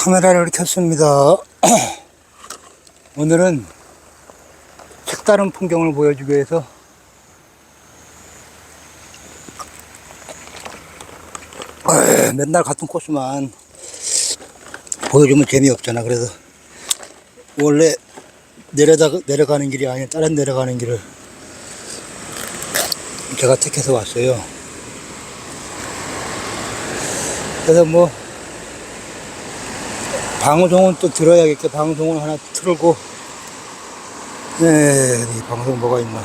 카메라를 켰습니다. 오늘은 색다른 풍경을 보여주기 위해서 맨날 같은 코스만 보여주면 재미없잖아. 그래서 원래 내려가는 길이 아니라 다른 내려가는 길을 제가 택해서 왔어요. 그래서 뭐 방송은 또 들어야겠게 방송을 하나 틀고, 이 방송 뭐가 있나.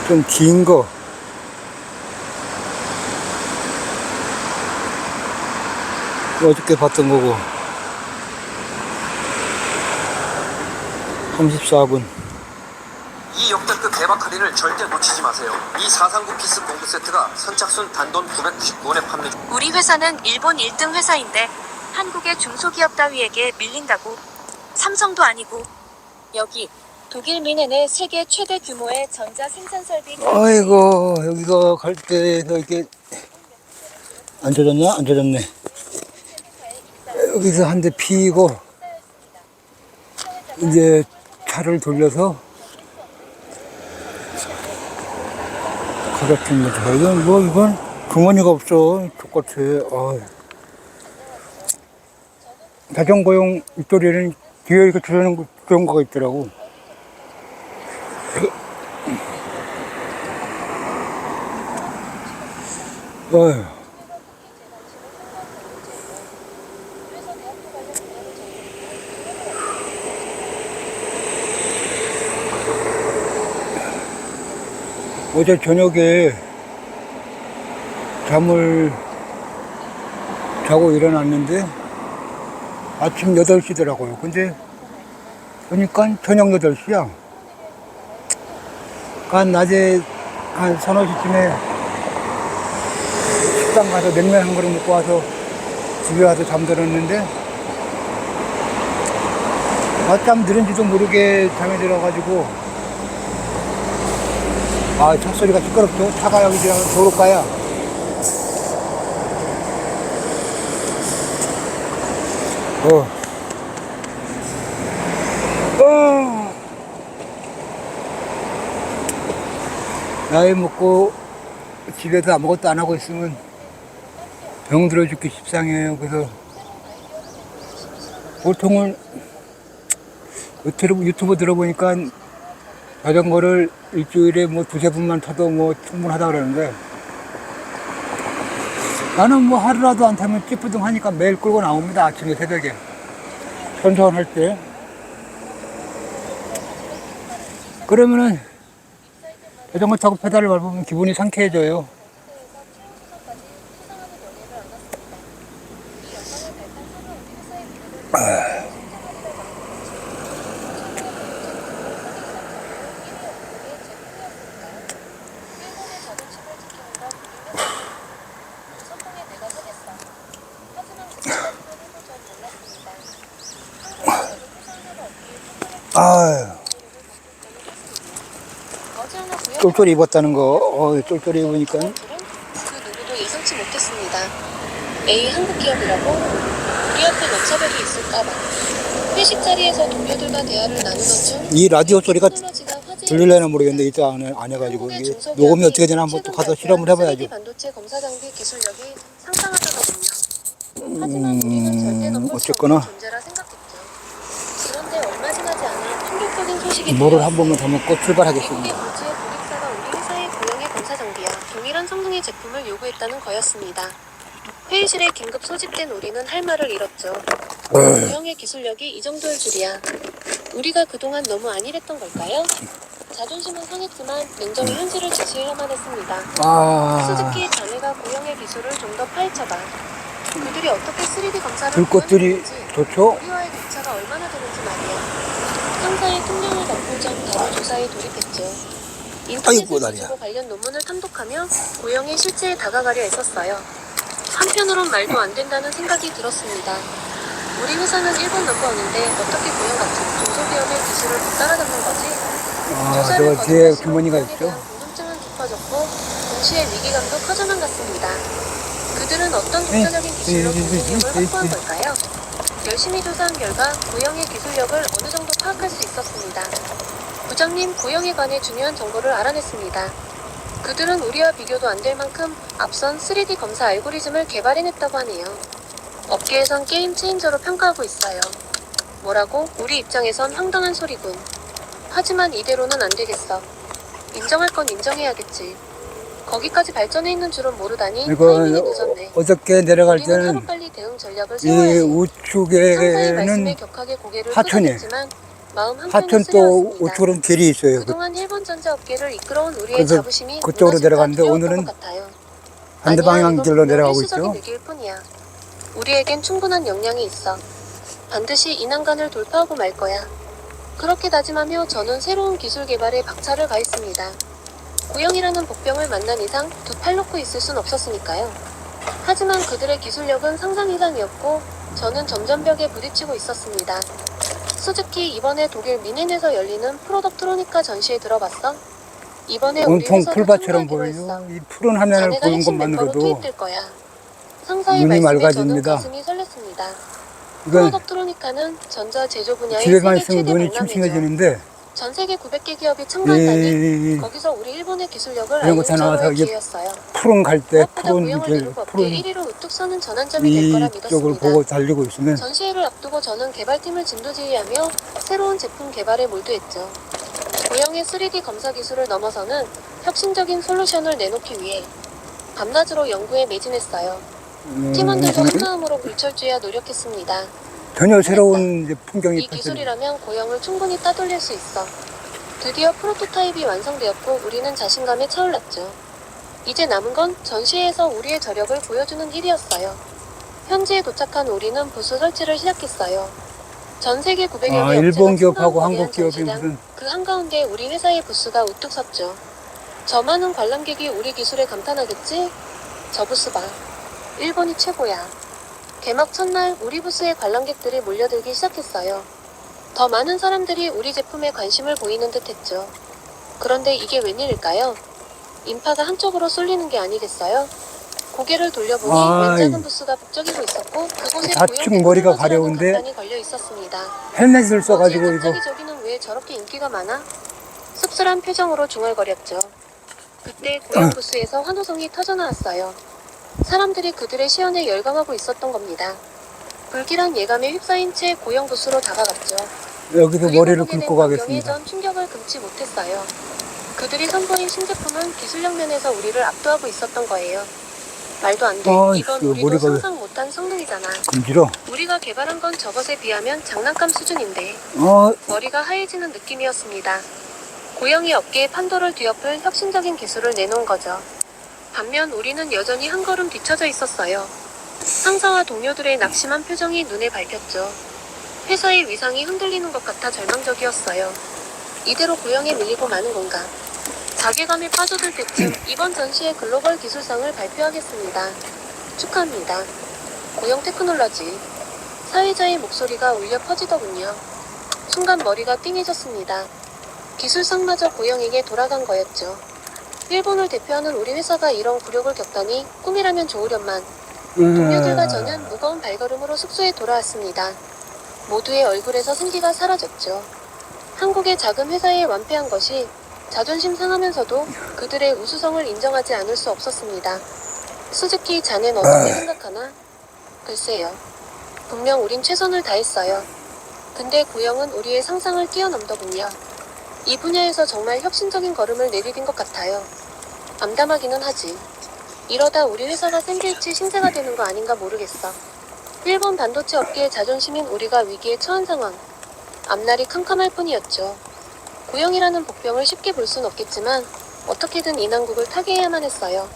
좀 긴 거. 어저께 봤던 거고. 34분. 이 역대급 대박 할인을 절대 놓치지 마세요. 이 439 피스 공구 세트가 선착순 단돈 999원에 판매 중. 우리 회사는 일본 1등 회사인데 한국의 중소기업 따위에게 밀린다고. 삼성도 아니고. 여기 독일 뮌헨의 세계 최대 규모의 전자 생산 설비. 아이고, 여기가 갈 때에서 이렇게 안 젖었냐? 안 젖었네. 여기서 한 대 피고 이제 차를 돌려서 가겠습니다. 이건 뭐, 이건 주머니가 없어. 똑같아. 자전거용 입돌이는 뒤에 이렇게 그런 거가 있더라고. 어휴. 어제 저녁에 잠을 자고 일어났는데 아침 8시더라고요. 근데 보니까 저녁 8시야. 그러니까 낮에 한 서너 시쯤에 식당 가서 냉면 한 그릇 먹고 와서 집에 와서 잠들었는데 낮잠 들은지도 모르게 잠이 들어가지고, 차 소리가 시끄럽죠? 차가 여기 지나면 도로가야. 나이 먹고 집에서 아무것도 안 하고 있으면 병 들어 죽기 십상이에요. 그래서 보통은 유튜브 들어보니까 자전거를 일주일에 뭐 두세 번만 타도 뭐 충분하다 그러는데, 나는 뭐 하루라도 안 타면 찌뿌둥하니까 매일 끌고 나옵니다. 아침에 새벽에 선선할 때. 그러면은 자전거 타고 페달을 밟으면 기분이 상쾌해져요. 쫄쫄이 입었다는 거. 쫄쫄이 입으니까. 그 누구도 예상치 못했습니다. A 한국 기업이라고? 우리 앞에 너차별이 있을까봐. 회식 자리에서 동료들과 대화를 나누던 중 이 라디오 소리가 테크놀로지가 화제에 들릴려나 모르겠는데 이따 안 해가지고 이게 녹음이 어떻게 되나 한번 또 가서 실험을 해봐야죠. 반도체 검사 장비 기술력이 상상하더군요. 하지만 우리는 절대 넘볼 수 어쨌거나 없는 존재라 생각했죠. 그런데 얼마 지나지 않아 충격적인 소식이 뭐를 한 번만 더 먹고 출발하겠습니다. 미국의 고지의 고객사가 우리 회사의 고용의 검사 장비와 동일한 성능의 제품을 요구했다는 거였습니다. 회의실에 긴급 소집된 우리는 할 말을 잃었죠. 고용의 기술력이 이 정도일 줄이야. 우리가 그동안 너무 안일했던 걸까요? 자존심은 상했지만 냉정히 현실을 제시해야만 했습니다. 스즈키 자네가 고용의 기술을 좀 더 파헤쳐봐. 그들이 어떻게 3D 검사를 불꽃들이 좋죠? 우리와의 격차가 얼마나 되는지 말이야. 상사의 통령을 덮고 전 바로 조사에 돌입했죠. 인터넷을 뒤지고 관련 논문을 탐독하며 고용의 실체에 다가가려 했었어요. 한편으론 말도 안 된다는 생각이 들었습니다. 우리 회사는 일본 넘버원인데 어떻게 고용 같은 중소기업의 기술을 못 따라잡는 거지? 조사를 저 뒤에 거듭할수록 주머니가 고용에 있죠. 대한 궁금증은 깊어졌고 동시에 위기감도 커져만 갔습니다. 그들은 어떤 독자적인 기술로 경쟁력을 확보한 걸까요? 열심히 조사한 결과 고영의 기술력을 어느 정도 파악할 수 있었습니다. 부장님, 고영에 관해 중요한 정보를 알아냈습니다. 그들은 우리와 비교도 안 될 만큼 앞선 3D 검사 알고리즘을 개발해냈다고 하네요. 업계에선 게임 체인저로 평가하고 있어요. 뭐라고? 우리 입장에선 황당한 소리군. 하지만 이대로는 안 되겠어. 인정할 건 인정해야겠지. 거기까지 발전해 있는 줄은 모르다니 타이밍이 늦었네. 어저께 내려갈 우리는 때는 하루빨리 대응 전략을 이 세워야지. 상사의 말씀에 우측에는 격하게 고개를 하천이, 끄덕였지만 마음 한켠이 하천 또 쓰려왔습니다. 우측으로는 길이 있어요. 그동안 일본 전자업계를 이끌어온 우리의 그래서 자부심이 그쪽으로 무너질까 내려갔는데 두려웠던 오늘은 것 같아요. 반대 아니야, 방향 이건 길로 분명 내려가고 일시적인 있죠. 위기일 뿐이야. 우리에겐 충분한 역량이 있어. 반드시 이 난간을 돌파하고 말 거야. 그렇게 다짐하며 저는 새로운 기술 개발에 박차를 가했습니다. 고영이라는 복병을 만난 이상 두 팔 놓고 있을 순 없었으니까요. 하지만 그들의 기술력은 상상 이상이었고 저는 점점 벽에 부딪히고 있었습니다. 수즈키, 이번에 독일 미넨에서 열리는 프로덕트로니카 전시에 들어봤어? 이번에 우리 온통 회사도 풀밭처럼 참가하기로 했어. 보여요. 이 푸른 화면을 자네가 보는 핵심 멤버로 것만으로도 투입될 거야. 상사의 눈이 말씀에 맑아집니다. 저는 가슴이 설렜습니다. 이건 프로덕트로니카는 전자 제조 분야의 집에만 세계 있으면 최대 눈이 박람회죠. 침침해지는데 전 세계 900개 기업이 참가한다니 이 거기서 우리 일본의 기술력을 이런 거 알리는 다 나와서 절호의 이게 기회였어요. 푸른 갈 때 무엇보다 푸른 고용을 길, 누르고 업계 푸른 1위로 우뚝 서는 전환점이 될 거라 이쪽을 믿었습니다. 보고 달리고 있으면 전시회를 앞두고 저는 개발팀을 진두지휘하며 새로운 제품 개발에 몰두했죠. 고영의 3D 검사 기술을 넘어서는 혁신적인 솔루션을 내놓기 위해 밤낮으로 연구에 매진했어요. 팀원들도 한마음으로 불철주야 노력했습니다. 전혀 새로운 이제 풍경이 이 기술이라면 고영을 충분히 따돌릴 수 있어. 드디어 프로토타입이 완성되었고 우리는 자신감에 차올랐죠. 이제 남은 건 전시회에서 우리의 저력을 보여주는 일이었어요. 현지에 도착한 우리는 부스 설치를 시작했어요. 전 세계 900여 개 일본 업체가 기업하고 참가한 한국 기업이 전시장, 무슨 그 한가운데 우리 회사의 부스가 우뚝 섰죠. 저 많은 관람객이 우리 기술에 감탄하겠지? 저 부스 봐. 일본이 최고야. 개막 첫날 우리 부스에 관람객들이 몰려들기 시작했어요. 더 많은 사람들이 우리 제품에 관심을 보이는 듯 했죠. 그런데 이게 웬일일까요? 인파가 한쪽으로 쏠리는 게 아니겠어요? 고개를 돌려보니 왼쪽은 부스가 북적이고 있었고 그곳에 좌측 머리가 가려운데 간단히 걸려 있었습니다. 헬멧을 써가지고 뭐지, 이거 갑자기 저기는 왜 저렇게 인기가 많아? 씁쓸한 표정으로 중얼거렸죠. 그때 고영 부스에서 환호성이 터져나왔어요. 사람들이 그들의 시연에 열광하고 있었던 겁니다. 불길한 예감에 휩싸인 채 고영 부스로 다가갔죠. 여기도 그리고 머리를 보게 된 긁고 광경에 가겠습니다. 전 충격을 금치 못했어요. 그들이 선보인 신제품은 기술력 면에서 우리를 압도하고 있었던 거예요. 말도 안 돼. 이건 우리도 머리가 상상 못한 성능이잖아. 금지러. 우리가 개발한 건 저것에 비하면 장난감 수준인데 머리가 하얘지는 느낌이었습니다. 고영이 업계의 판도를 뒤엎을 혁신적인 기술을 내놓은 거죠. 반면 우리는 여전히 한 걸음 뒤처져 있었어요. 상사와 동료들의 낙심한 표정이 눈에 밟혔죠. 회사의 위상이 흔들리는 것 같아 절망적이었어요. 이대로 고영에 밀리고 마는 건가? 자괴감에 빠져들 때쯤 이번 전시의 글로벌 기술상을 발표하겠습니다. 축하합니다. 고영 테크놀로지. 사회자의 목소리가 울려 퍼지더군요. 순간 머리가 띵해졌습니다. 기술상마저 고영에게 돌아간 거였죠. 일본을 대표하는 우리 회사가 이런 굴욕을 겪다니 꿈이라면 좋으련만. 동료들과 저는 무거운 발걸음으로 숙소에 돌아왔습니다. 모두의 얼굴에서 생기가 사라졌죠. 한국의 작은 회사에 완패한 것이 자존심 상하면서도 그들의 우수성을 인정하지 않을 수 없었습니다. 수즈키, 자넨 어떻게 생각하나? 글쎄요. 분명 우린 최선을 다했어요. 근데 고영은 우리의 상상을 뛰어넘더군요. 이 분야에서 정말 혁신적인 걸음을 내디딘 것 같아요. 암담하기는 하지. 이러다 우리 회사가 샌드위치 신세가 되는 거 아닌가 모르겠어. 일본 반도체 업계의 자존심인 우리가 위기에 처한 상황. 앞날이 캄캄할 뿐이었죠. 고영이라는 복병을 쉽게 볼 순 없겠지만 어떻게든 이 난국을 타개해야만 했어요.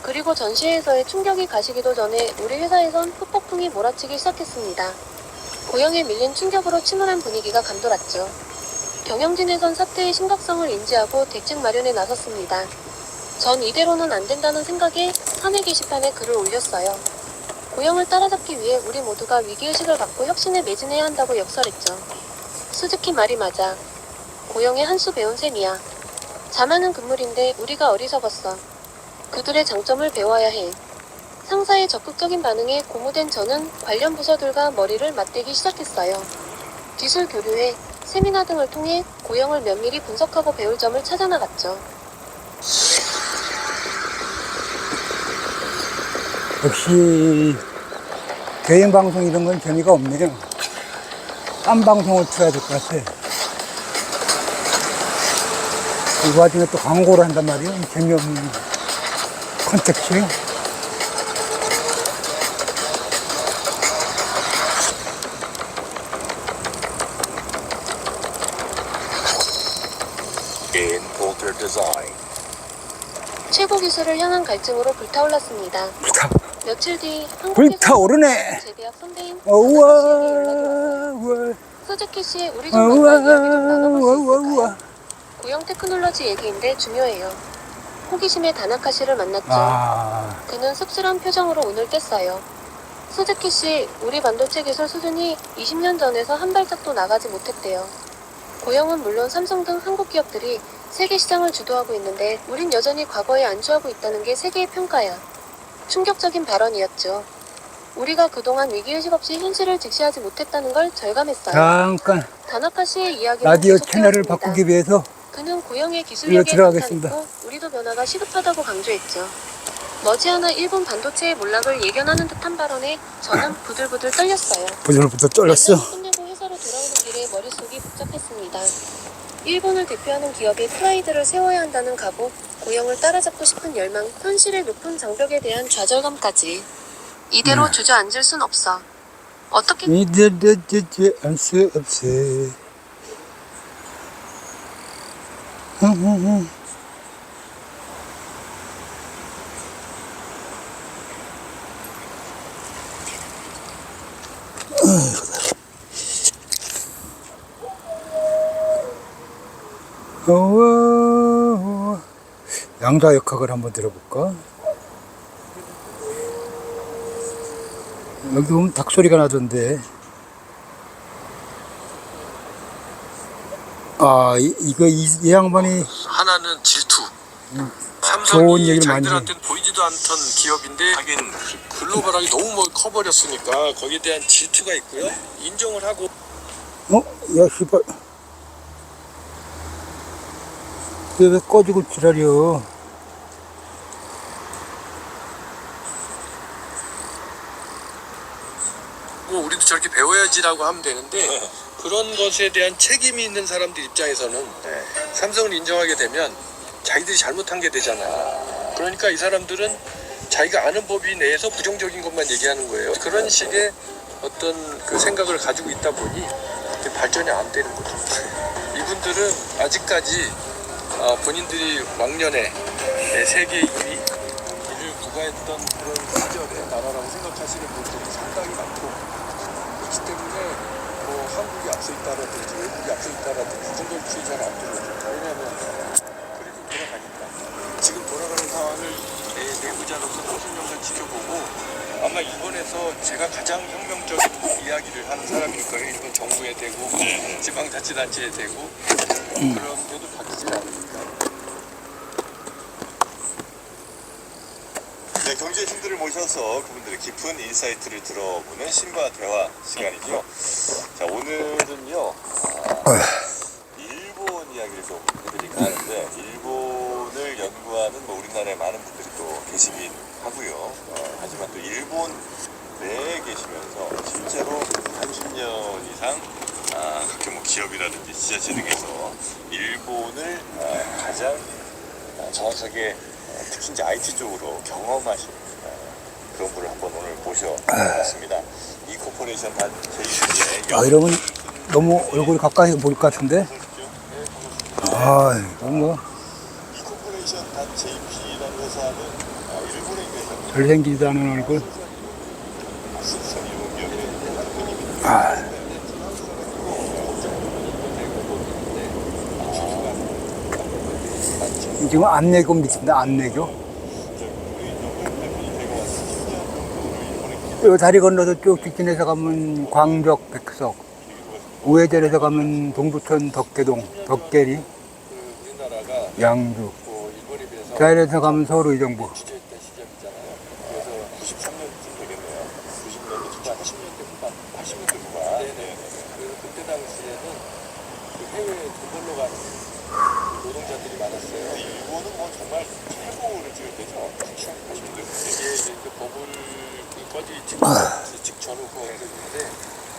그리고 전시회에서의 충격이 가시기도 전에 우리 회사에선 후폭풍이 몰아치기 시작했습니다. 고영에 밀린 충격으로 침울한 분위기가 감돌았죠. 경영진에선 사태의 심각성을 인지하고 대책 마련에 나섰습니다. 전 이대로는 안 된다는 생각에 사내 게시판에 글을 올렸어요. 고영을 따라잡기 위해 우리 모두가 위기의식을 갖고 혁신에 매진해야 한다고 역설했죠. 수즈키 말이 맞아. 고영의 한 수 배운 셈이야. 자만은 금물인데 우리가 어리석었어. 그들의 장점을 배워야 해. 상사의 적극적인 반응에 고무된 저는 관련 부서들과 머리를 맞대기 시작했어요. 기술 교류회, 세미나 등을 통해 고영을 면밀히 분석하고 배울 점을 찾아나갔죠. 역시 개인 방송 이런 건 재미가 없네요. 딴 방송을 틀어야 될 것 같아. 이 와중에 또 광고를 한단 말이에요. 재미없는 컨텐츠예요. in Porter Design. 최고 기술을 향한 갈증으로 불타올랐습니다. 며칠 뒤 불타오르네. 한국에서 제대학 선배인 우와, 다나카 씨에게 연락이 왔어요. 우와, 소즈키 씨의 우리 좀 만나 이야기 좀 나눠볼 수 우와, 있을까요? 우와. 고영 테크놀로지 얘기인데 중요해요. 호기심에 다나카 씨를 만났죠. 아, 그는 씁쓸한 표정으로 운을 뗐어요. 소즈키 씨, 우리 반도체 기술 수준이 20년 전에서 한 발짝도 나가지 못했대요. 고영은 물론 삼성 등 한국 기업들이 세계 시장을 주도하고 있는데 우린 여전히 과거에 안주하고 있다는 게 세계의 평가야. 충격적인 발언이었죠. 우리가 그동안 위기의식 없이 현실을 직시하지 못했다는 걸 절감했어요. 잠깐 다나카 씨의 이야기는 라디오 계속 채널을 되었습니다. 바꾸기 위해서 그는 고영의 이리로 기술력에 들어가겠습니다. 감탄했고 우리도 변화가 시급하다고 강조했죠. 머지않아 일본 반도체의 몰락을 예견하는 듯한 발언에 저는 부들부들 떨렸어요. 부들부들 떨렸어. 연락이 끝내고 회사로 돌아오는 길에 머릿속이 복잡했습니다. 일본을 대표하는 기업의 프라이드를 세워야 한다는 각오, 고영을 따라잡고 싶은 열망, 현실의 높은 장벽에 대한 좌절감까지. 이대로 주저앉을 순 없어. 어떻게 이들들 안수 없어. 양자역학을 한번 들어볼까? 여기 보면 닭소리가 나던데. 아, 이 양반이 하나는 질투. 좋은 삼성이 얘기를 많이 자기들한테는 보이지도 않던 기업인데 하긴 글로벌하게 너무 뭐 커버렸으니까 거기에 대한 질투가 있고요. 인정을 하고 야, 씨발. 왜 꺼지고 지랄이여. 우리도 저렇게 배워야지라고 하면 되는데 그런 것에 대한 책임이 있는 사람들 입장에서는 삼성을 인정하게 되면 자기들이 잘못한 게 되잖아. 그러니까 이 사람들은 자기가 아는 법이 내에서 부정적인 것만 얘기하는 거예요. 그런 식의 어떤 그 생각을 가지고 있다 보니 발전이 안 되는 거죠. 이분들은 아직까지 본인들이 왕년에 세계 1위를 부과했던 그런 시절의 나라라고 생각하시는 분들이 상당히 많고 그렇기 때문에 뭐 한국이 앞서 있다라든지 외국이 앞서 있다라든지 그런 걸 잘 안 들어요. 왜냐하면 그리고 돌아가니까 지금 돌아가는 상황을 내부자로서 수십 년간 지켜보고 아마 일본에서 제가 가장 혁명적인 이야기를 하는 사람일 거예요. 일본 정부에 대고 지방자치단체에 대고 그런데도 바뀌지 않으니까. 네, 경제 신들을 모셔서 그분들의 깊은 인사이트를 들어보는 신과 대화 시간이죠. 자, 오늘은요, 일본 이야기를 좀 해드릴까 하는데, 일본을 연구하는 뭐 우리나라에 많은 분들이 또 계시긴 하고요. 하지만 또 일본 내에 계시면서 실제로 30년 이상 각종 뭐 기업이라든지 지자체 등에서 일본을 가장 정확하게 특히 이제 IT 쪽으로 경험하신 그런 분을 한번 오늘 모셔봤습니다. 이 코퍼레이션 단 JP의 이러면 너무 얼굴이 가까이 보일 것 같은데? 뭔가 이 코퍼레이션 단 JP라는 회사는 일본에 있는 잘생기지도 않은 얼굴. 삼성 일본 기업의 지금 안내교 밑인다, 안내교. 요 다리 건너서 쭉 직진해서 가면 광적 백석. 우회전에서 가면 동부천 덕계동, 덕계리, 그 우리나라가 양주. 뭐 일본에 비해서 좌회전에서 가면 서울 의정부. 주저했던 시절이잖아요. 그래서 93년쯤 되겠네요. 90년대 초반, 80년대 후반, 80년대 후반. 네네. 그래서 그때 당시에는 그 해외에 돈 벌러 가는 노동자들이 많았어요. 일본은 뭐 정말 최고를 찍을 때죠. 80년대. 이게 이제 그 버블이 직전후 그랬는데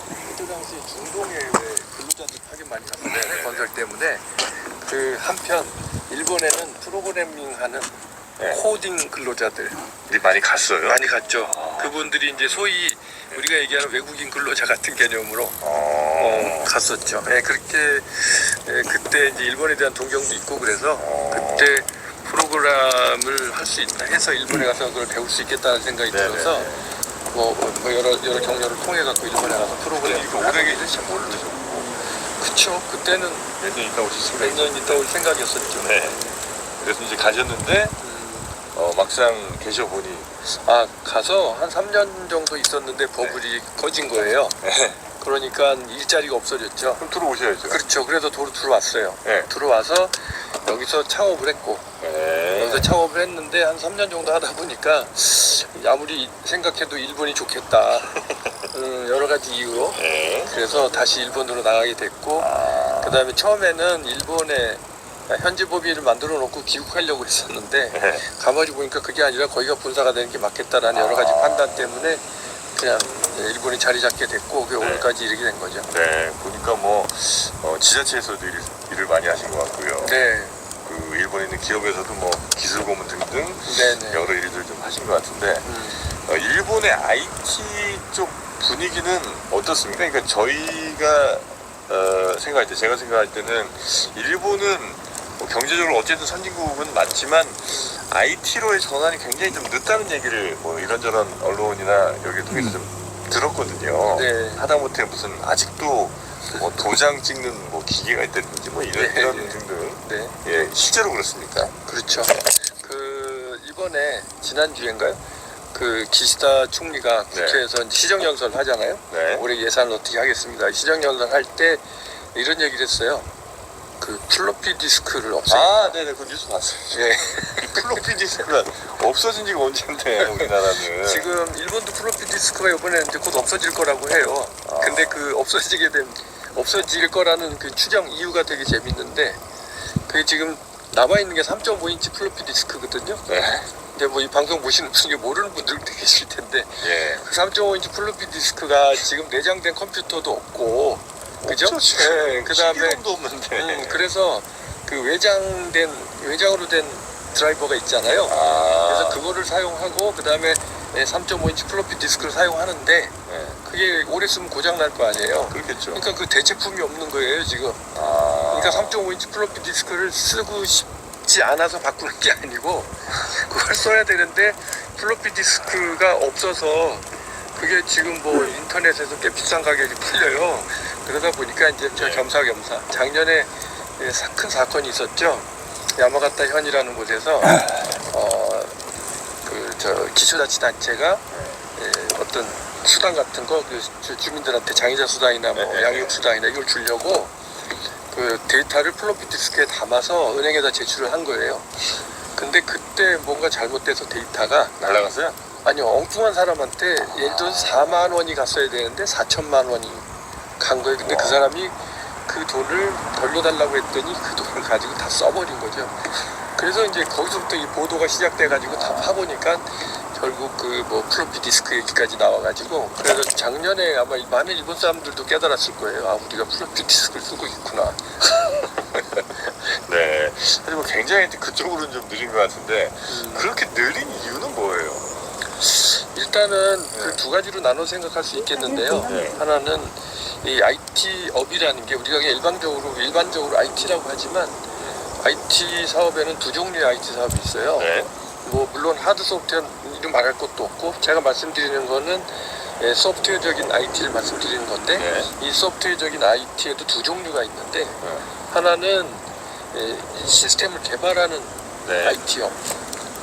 그때 당시 중동에 왜 근로자들 파견 많이 갔었잖아요. 건설 때문에 그 한편 일본에는 프로그래밍하는 코딩 근로자들 많이 갔어요. 많이 갔죠. 그분들이 이제 소위 우리가 얘기하는 외국인 근로자 같은 개념으로 갔었죠. 예, 그렇게 그때 이제 일본에 대한 동경도 있고 그래서 그때 프로그램을 할 수 있다 해서 일본에 가서 그걸 배울 수 있겠다는 생각이 들어서 뭐 여러 경로를 통해 갖고 일본에 가서 프로그램 이렇게 오래 계실 잘 모르죠. 그쵸. 그때는 몇 년 있다 오셨습니다. 몇 년 있다 올 생각이었었죠. 네. 그래서 이제 가셨는데 막상 계셔 보니 가서 한 3년 정도 있었는데 버블이 꺼진 거예요. 그러니까 일자리가 없어졌죠. 그럼 들어오셔야죠. 그렇죠. 그래서 들어왔어요. 네. 들어와서 여기서 창업을 했고 네. 여기서 창업을 했는데 한 3년 정도 하다 보니까 아무리 생각해도 일본이 좋겠다. 여러 가지 이유로. 네. 그래서 다시 일본으로 나가게 됐고 그 다음에 처음에는 일본에 현지 법인을 만들어 놓고 귀국하려고 했었는데 네. 가만히 보니까 그게 아니라 거기가 본사가 되는 게 맞겠다라는 여러 가지 판단 때문에 그냥 일본이 자리 잡게 됐고 그게 오늘까지 이르게 된 거죠. 네. 보니까 뭐 지자체에서도 일을 많이 하신 것 같고요. 네. 그 일본에 있는 기업에서도 뭐 기술 고문 등등 네네. 여러 일들 좀 하신 것 같은데 일본의 IT 쪽 분위기는 어떻습니까? 그러니까 저희가 생각할 때 제가 생각할 때는 일본은 뭐 경제적으로 어쨌든 선진국은 맞지만 IT로의 전환이 굉장히 좀 늦다는 얘기를 뭐 이런저런 언론이나 여기 통해서 좀 들었거든요. 네. 하다못해 무슨 아직도 뭐 도장 찍는 뭐 기계가 있다든지 뭐 이런 네. 등등. 네. 예, 실제로 그렇습니까? 그렇죠. 그 이번에 지난주인가요? 그 기시다 총리가 국회에서 시정연설 하잖아요. 네. 올해 예산을 어떻게 하겠습니다. 시정연설 할 때 이런 얘기를 했어요. 그 플로피 디스크를 없애겠다. 네네, 그 뉴스 봤어요. 예. 플로피 디스크가 없어진 지가 언젠데 우리나라는. 지금 일본도 플로피 디스크가 이번에 이제 곧 없어질 거라고 해요. 근데 그 없어질 거라는 그 추정 이유가 되게 재밌는데 그게 지금 남아있는 게 3.5인치 플로피 디스크거든요. 네. 근데 뭐 이 방송 보시는 분이 모르는 분들도 계실 텐데 예. 그 3.5인치 플로피 디스크가 지금 내장된 컴퓨터도 없고 그죠? 없죠, 네, 그 다음에 도 없는데. 그래서 그 외장으로 된 드라이버가 있잖아요. 그래서 그거를 사용하고 그 다음에 3.5인치 플로피 디스크를 사용하는데 그게 오래 쓰면 고장 날 거 아니에요. 그렇겠죠. 그러니까 그 대체품이 없는 거예요 지금. 그러니까 3.5인치 플로피 디스크를 쓰고 싶지 않아서 바꾸는 게 아니고 그걸 써야 되는데 플로피 디스크가 없어서 그게 지금 뭐 인터넷에서 꽤 비싼 가격이 풀려요. 그러다 보니까 이제 저 겸사겸사 작년에 큰 사건이 있었죠. 야마가타 현이라는 곳에서 기초자치단체가 어떤 수당 같은 거 주민들한테 장애자 수당이나 뭐 양육 수당이나 이걸 주려고 그 데이터를 플로피 디스크에 담아서 은행에다 제출을 한 거예요. 근데 그때 뭔가 잘못돼서 데이터가 날라갔어요? 아니요, 엉뚱한 사람한테 예를 들어서 4만 원이 갔어야 되는데 4천만 원이 간 거예요. 근데 그 사람이 그 돈을 돌려달라고 했더니 그 돈을 가지고 다 써버린 거죠. 그래서 이제 거기서부터 이 보도가 시작돼가지고 다 파보니까 결국 그 뭐 플로피 디스크 얘기까지 나와가지고 그래서 작년에 아마 많은 일본 사람들도 깨달았을 거예요. 우리가 플로피 디스크를 쓰고 있구나. 네. 사실 뭐 굉장히 그쪽으로는 좀 느린 것 같은데 그렇게 느린 이유는 뭐예요? 일단은 그 두 가지로 나눠 생각할 수 있겠는데요. 하나는 이 IT 업이라는 게 우리가 일반적으로 IT라고 하지만 IT 사업에는 두 종류의 IT 사업이 있어요. 뭐 물론 하드 소프트웨어 이름 말할 것도 없고 제가 말씀드리는 거는 소프트웨어적인 IT를 말씀드리는 건데 이 소프트웨어적인 IT에도 두 종류가 있는데 하나는 시스템을 개발하는 IT업,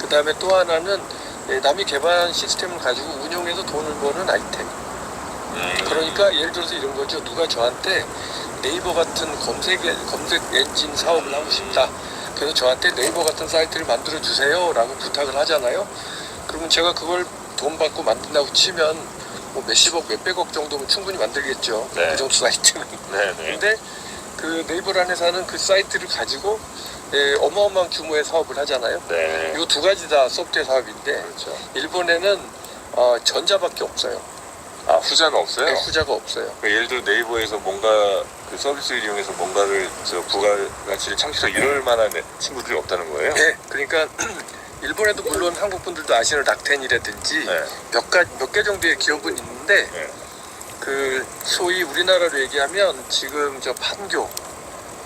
그 다음에 또 하나는 남이 개발한 시스템을 가지고 운용해서 돈을 버는 그러니까 예를 들어서 이런 거죠. 누가 저한테 네이버 같은 검색 엔진 사업을 하고 싶다. 그래서 저한테 네이버 같은 사이트를 만들어 주세요 라고 부탁을 하잖아요. 그러면 제가 그걸 돈 받고 만든다고 치면 뭐 몇십억 몇백억 정도면 충분히 만들겠죠. 네. 그 정도 사이트는. 네네. 근데 그 네이버라는 회사는 그 사이트를 가지고 어마어마한 규모의 사업을 하잖아요. 네. 이 두 가지 다 소프트웨어 사업인데 그렇죠. 일본에는 전자밖에 없어요. 아, 후자는 없어요? 네, 후자가 없어요. 그러니까 예를 들어 네이버에서 뭔가 그 서비스를 이용해서 뭔가를 부가가치를 창출하고 이럴 만한 친구들이 없다는 거예요? 네, 그러니까 일본에도 물론 한국 분들도 아시는 락텐이라든지 네. 몇 개 정도의 기업은 있는데 네. 그 소위 우리나라로 얘기하면 지금 저 판교,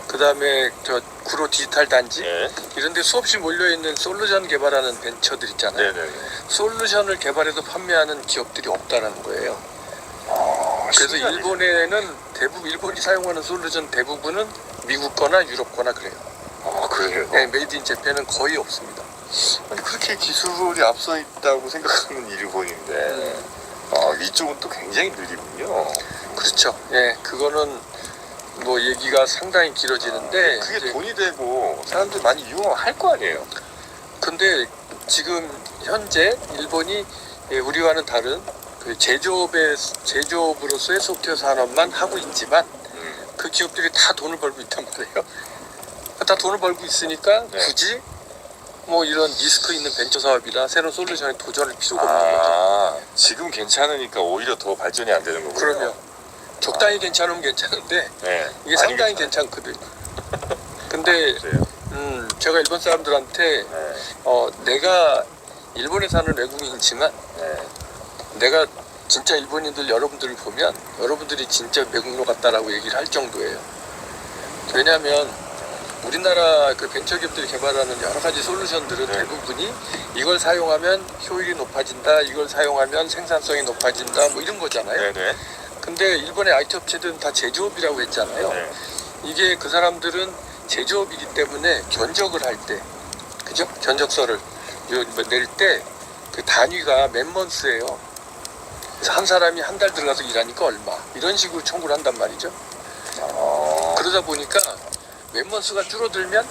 그 다음에 저 구로 디지털 단지 네. 이런데 수없이 몰려 있는 솔루션 개발하는 벤처들 있잖아요. 네네네. 솔루션을 개발해서 판매하는 기업들이 없다라는 거예요. 그래서 신기하네. 일본에는 일본이 사용하는 솔루션 대부분은 미국 거나 유럽 거나 그래요. 아, 그래요? 네, 메이드 인 재팬은 거의 없습니다. 아니, 그렇게 기술이 앞서 있다고 생각하는 일본인데 이쪽은 또 굉장히 느리군요. 그렇죠. 예, 그거는 뭐 얘기가 상당히 길어지는데 그게 이제 돈이 되고 사람들이 많이 이용할 거 아니에요? 근데 지금 현재 일본이 우리와는 다른 그 제조업으로서의 소프트웨어 산업만 하고 있지만 그 기업들이 다 돈을 벌고 있단 말이에요. 다 돈을 벌고 있으니까 네. 굳이 뭐 이런 리스크 있는 벤처 사업이나 새로운 솔루션에 도전할 필요가 없는 거죠. 아, 지금 괜찮으니까 오히려 더 발전이 안 되는 거군요. 그러면 적당히 괜찮으면 괜찮은데 네. 이게 상당히 괜찮거든. 근데 그래요? 제가 일본 사람들한테 네. 내가 일본에 사는 외국인이지만 네. 내가 진짜 일본인들 여러분들을 보면 여러분들이 진짜 외국노 같다라고 얘기를 할 정도예요. 왜냐하면 우리나라 그 벤처기업들이 개발하는 여러 가지 솔루션들은 네. 대부분이 이걸 사용하면 효율이 높아진다, 이걸 사용하면 생산성이 높아진다, 뭐 이런 거잖아요. 네네. 근데 일본의 IT 업체들은 다 제조업이라고 했잖아요. 네. 이게 그 사람들은 제조업이기 때문에 견적을 할 때, 그죠? 견적서를 낼 때 그 단위가 맨먼스예요. 그래서 한 사람이 한 달 들어가서 일하니까 얼마 이런 식으로 청구를 한단 말이죠. 그러다 보니까 맨먼스가 줄어들면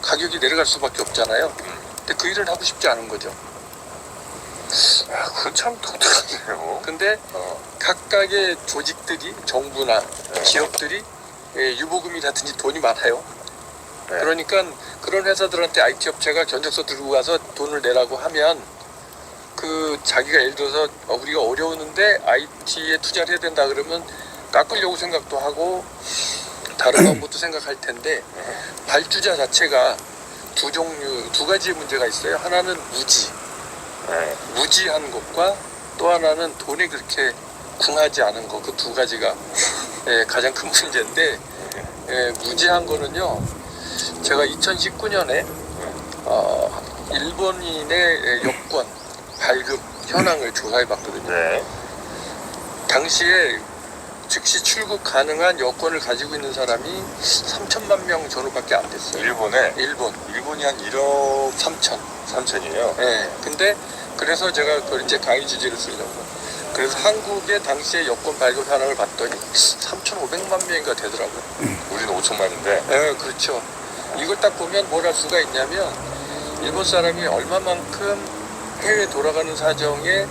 가격이 내려갈 수밖에 없잖아요. 근데 그 일을 하고 싶지 않은 거죠. 야, 그건 참 독특하네요. 근데 각각의 조직들이 정부나 기업들이 유보금이라든지 돈이 많아요. 네. 그러니까 그런 회사들한테 IT 업체가 견적서 들고 가서 돈을 내라고 하면 그 자기가 예를 들어서 우리가 어려우는데 IT에 투자를 해야 된다 그러면 깎으려고 생각도 하고 다른 방법도 생각할 텐데 발주자 자체가 두 가지의 문제가 있어요. 하나는 네. 무지한 것과 또 하나는 돈이 그렇게 궁하지 않은 것, 그 두 가지가 가장 큰 문제인데 무지한 거는요. 제가 2019년에 일본인의 여권 발급 현황을 조사해 봤거든요. 네. 당시에 즉시 출국 가능한 여권을 가지고 있는 사람이 3천만 명 전후밖에 안 됐어요. 일본이 한 1억 3천이에요. 네. 근데 그래서 제가 그걸 이제 강의 주제를 쓰려고. 그래서 한국의 당시의 여권 발급 현황을 봤더니 3,500만 명인가 되더라고요. 우리는 5천만인데. 네, 그렇죠. 이걸 딱 보면 뭘 할 수가 있냐면 일본 사람이 얼마만큼 해외 돌아가는 사정에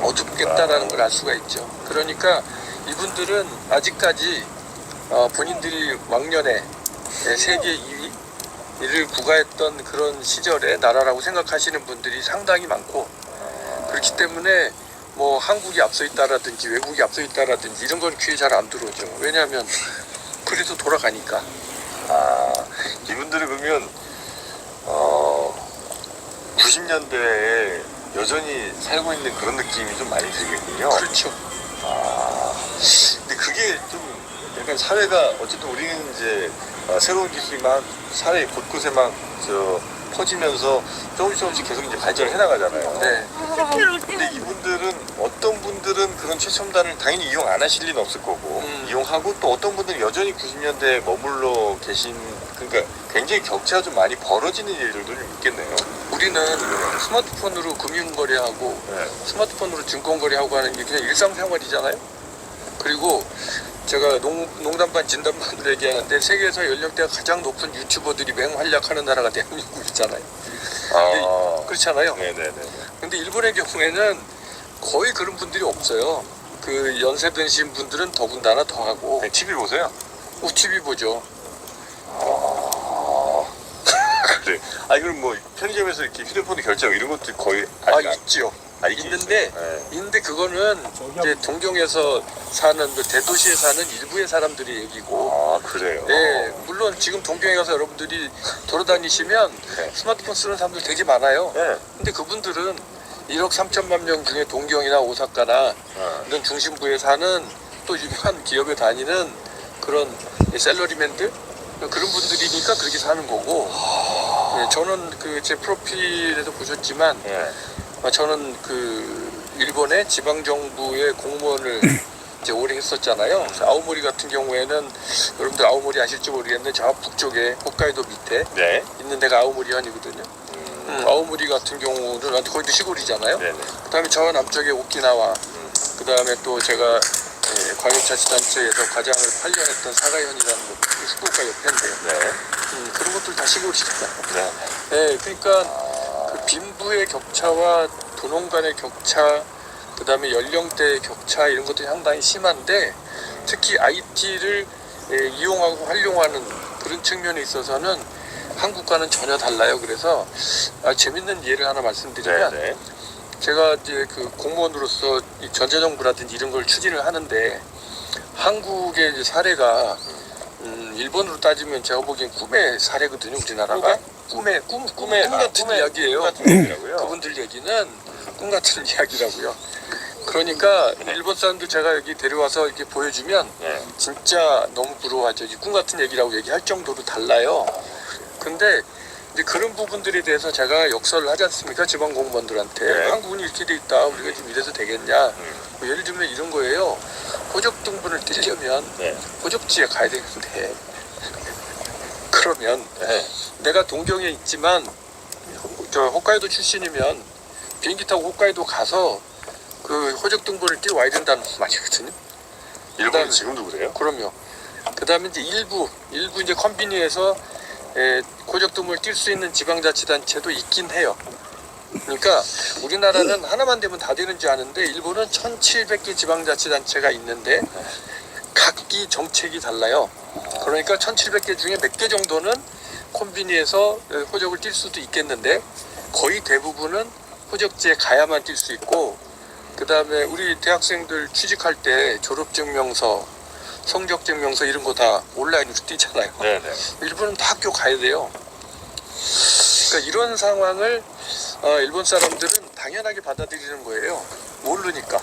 어둡겠다라는 걸 알 수가 있죠. 그러니까 이분들은 아직까지 본인들이 왕년에 세계 2위를 구가했던 그런 시절의 나라라고 생각하시는 분들이 상당히 많고 그렇기 때문에 뭐 한국이 앞서 있다라든지 외국이 앞서 있다라든지 이런 건 귀에 잘 안 들어오죠. 왜냐하면 그래도 돌아가니까. 이분들이 그러면 90년대에 여전히 살고 있는 그런 느낌이 좀 많이 들겠군요. 그렇죠. 근데 그게 좀 약간 사회가 어쨌든 우리는 이제 새로운 기술이 막 사회 곳곳에 막 퍼지면서 조금씩 계속 이제 발전을 해나가잖아요. 네. 근데 이분들은 어떤 분들은 그런 최첨단을 당연히 이용 안 하실 리는 없을 거고 이용하고 또 어떤 분들은 여전히 90년대에 머물러 계신 그러니까 굉장히 격차가 좀 많이 벌어지는 일들도 좀 있겠네요. 우리는 스마트폰으로 금융거래하고 네. 스마트폰으로 증권거래하고 하는 게 그냥 일상생활이잖아요. 그리고 제가 농담 반 진담 반으로 얘기하는데 세계에서 연령대가 가장 높은 유튜버들이 맹활약하는 나라가 대한민국이잖아요. 그렇잖아요. 네네네. 근데 일본의 경우에는 거의 그런 분들이 없어요. 그 연세 드신 분들은 더군다나 더하고 TV 보세요. TV 보죠. 그래. 아니 그럼 뭐 편의점에서 이렇게 휴대폰으로 결제하고 이런 것도 거의 있죠. 있긴 있는데 있어요. 네. 있는데 그거는 이제 동경에서 사는 그 대도시에 사는 일부의 사람들이 얘기고. 아 그래요. 네, 물론 지금 동경에 가서 여러분들이 돌아다니시면 네. 스마트폰 쓰는 사람들 되게 많아요. 네. 근데 그분들은 1억 3천만 명 중에 동경이나 오사카나 이런 중심부에 사는 또 유명한 기업에 다니는 그런 셀러리맨들 그런 분들이니까 그렇게 사는 거고. 네, 저는 그 제 프로필에도 보셨지만 네. 저는 그 일본의 지방 정부의 공무원을 이제 오래 했었잖아요. 아오모리 같은 경우에는 여러분들 아오모리 아실지 모르겠는데 저 북쪽에 홋카이도 밑에 네. 있는 데가 아오모리현이거든요. 아오모리 같은 경우는 거기도 시골이잖아요. 네네. 그다음에 저 남쪽에 오키나와, 그다음에 또 제가 광역자치단체에서 과장을 8년 했던 사가현이라는 후쿠오카 옆인데요. 네. 그런 것들 다 시골이잖아요. 네. 네, 그러니까 그 빈부의 격차와 분홍 간의 격차, 그다음에 연령대의 격차 이런 것들이 상당히 심한데 특히 IT를 이용하고 활용하는 그런 측면에 있어서는 한국과는 전혀 달라요. 그래서 재밌는 예를 하나 말씀드리면 네네. 제가 이제 그 공무원으로서 이 전자정부라든지 이런 걸 추진을 하는데 한국의 이제 사례가 일본으로 따지면 제가 보기엔 꿈의 사례거든요. 우리나라가 꿈 같은 이야기예요. 꿈 같은 얘기라고요. 그분들 얘기는 꿈 같은 이야기라고요. 그러니까 일본 사람들 제가 여기 데려와서 이렇게 보여주면 네. 진짜 너무 부러워하죠. 이 꿈 같은 얘기라고 얘기할 정도로 달라요. 근데 이제 그런 부분들에 대해서 제가 역설을 하지 않습니까? 지방 공무원들한테. 네. 한국은 이렇게 돼 있다. 우리가 지금 이래서 되겠냐. 뭐 예를 들면 이런 거예요. 호적 등본을 떼려면 네. 호적지에 가야 되는데 그러면 네. 내가 동경에 있지만 저 홋카이도 출신이면 비행기 타고 홋카이도 가서 그 호적 등본을 띄워 와야 된다는 말이거든요. 일본은 그다음에- 지금도 그래요? 그럼요. 그다음에 이제 일부 이제 컴비니에서 호적 등본을 띌 수 있는 지방자치단체도 있긴 해요. 그러니까 우리나라는 하나만 되면 다 되는 줄 아는데 일본은 1,700개 지방자치단체가 있는데 각기 정책이 달라요. 그러니까 1,700개 중에 몇 개 정도는 콤비니에서 호적을 띨 수도 있겠는데 거의 대부분은 호적지에 가야만 띨 수 있고, 그 다음에 우리 대학생들 취직할 때 졸업증명서, 성적증명서 이런 거 다 온라인으로 띄잖아요. 네네. 일본은 다 학교 가야 돼요. 그러니까 이런 상황을 일본 사람들은 당연하게 받아들이는 거예요. 모르니까.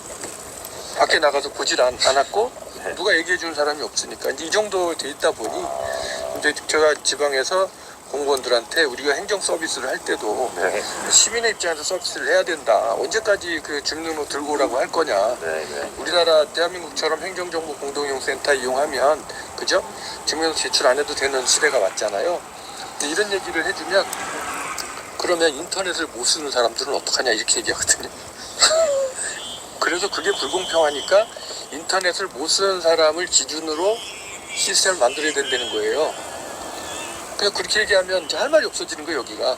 밖에 나가서 보질 않았고 누가 얘기해 주는 사람이 없으니까. 이제 이 정도 돼 있다 보니 이제 제가 지방에서 공무원들한테 우리가 행정 서비스를 할 때도 네. 시민의 입장에서 서비스를 해야 된다. 언제까지 그 주민등록 들고 오라고 할 거냐. 네네. 우리나라 대한민국처럼 행정정보 공동이용센터 이용하면 그죠? 증명서 제출 안 해도 되는 시대가 왔잖아요. 근데 이런 얘기를 해주면 그러면 인터넷을 못 쓰는 사람들은 어떡하냐 이렇게 얘기하거든요. 그래서 그게 불공평하니까 인터넷을 못 쓰는 사람을 기준으로 시스템을 만들어야 된다는 거예요. 그냥 그렇게 얘기하면 이제 할 말이 없어지는 거예요, 여기가.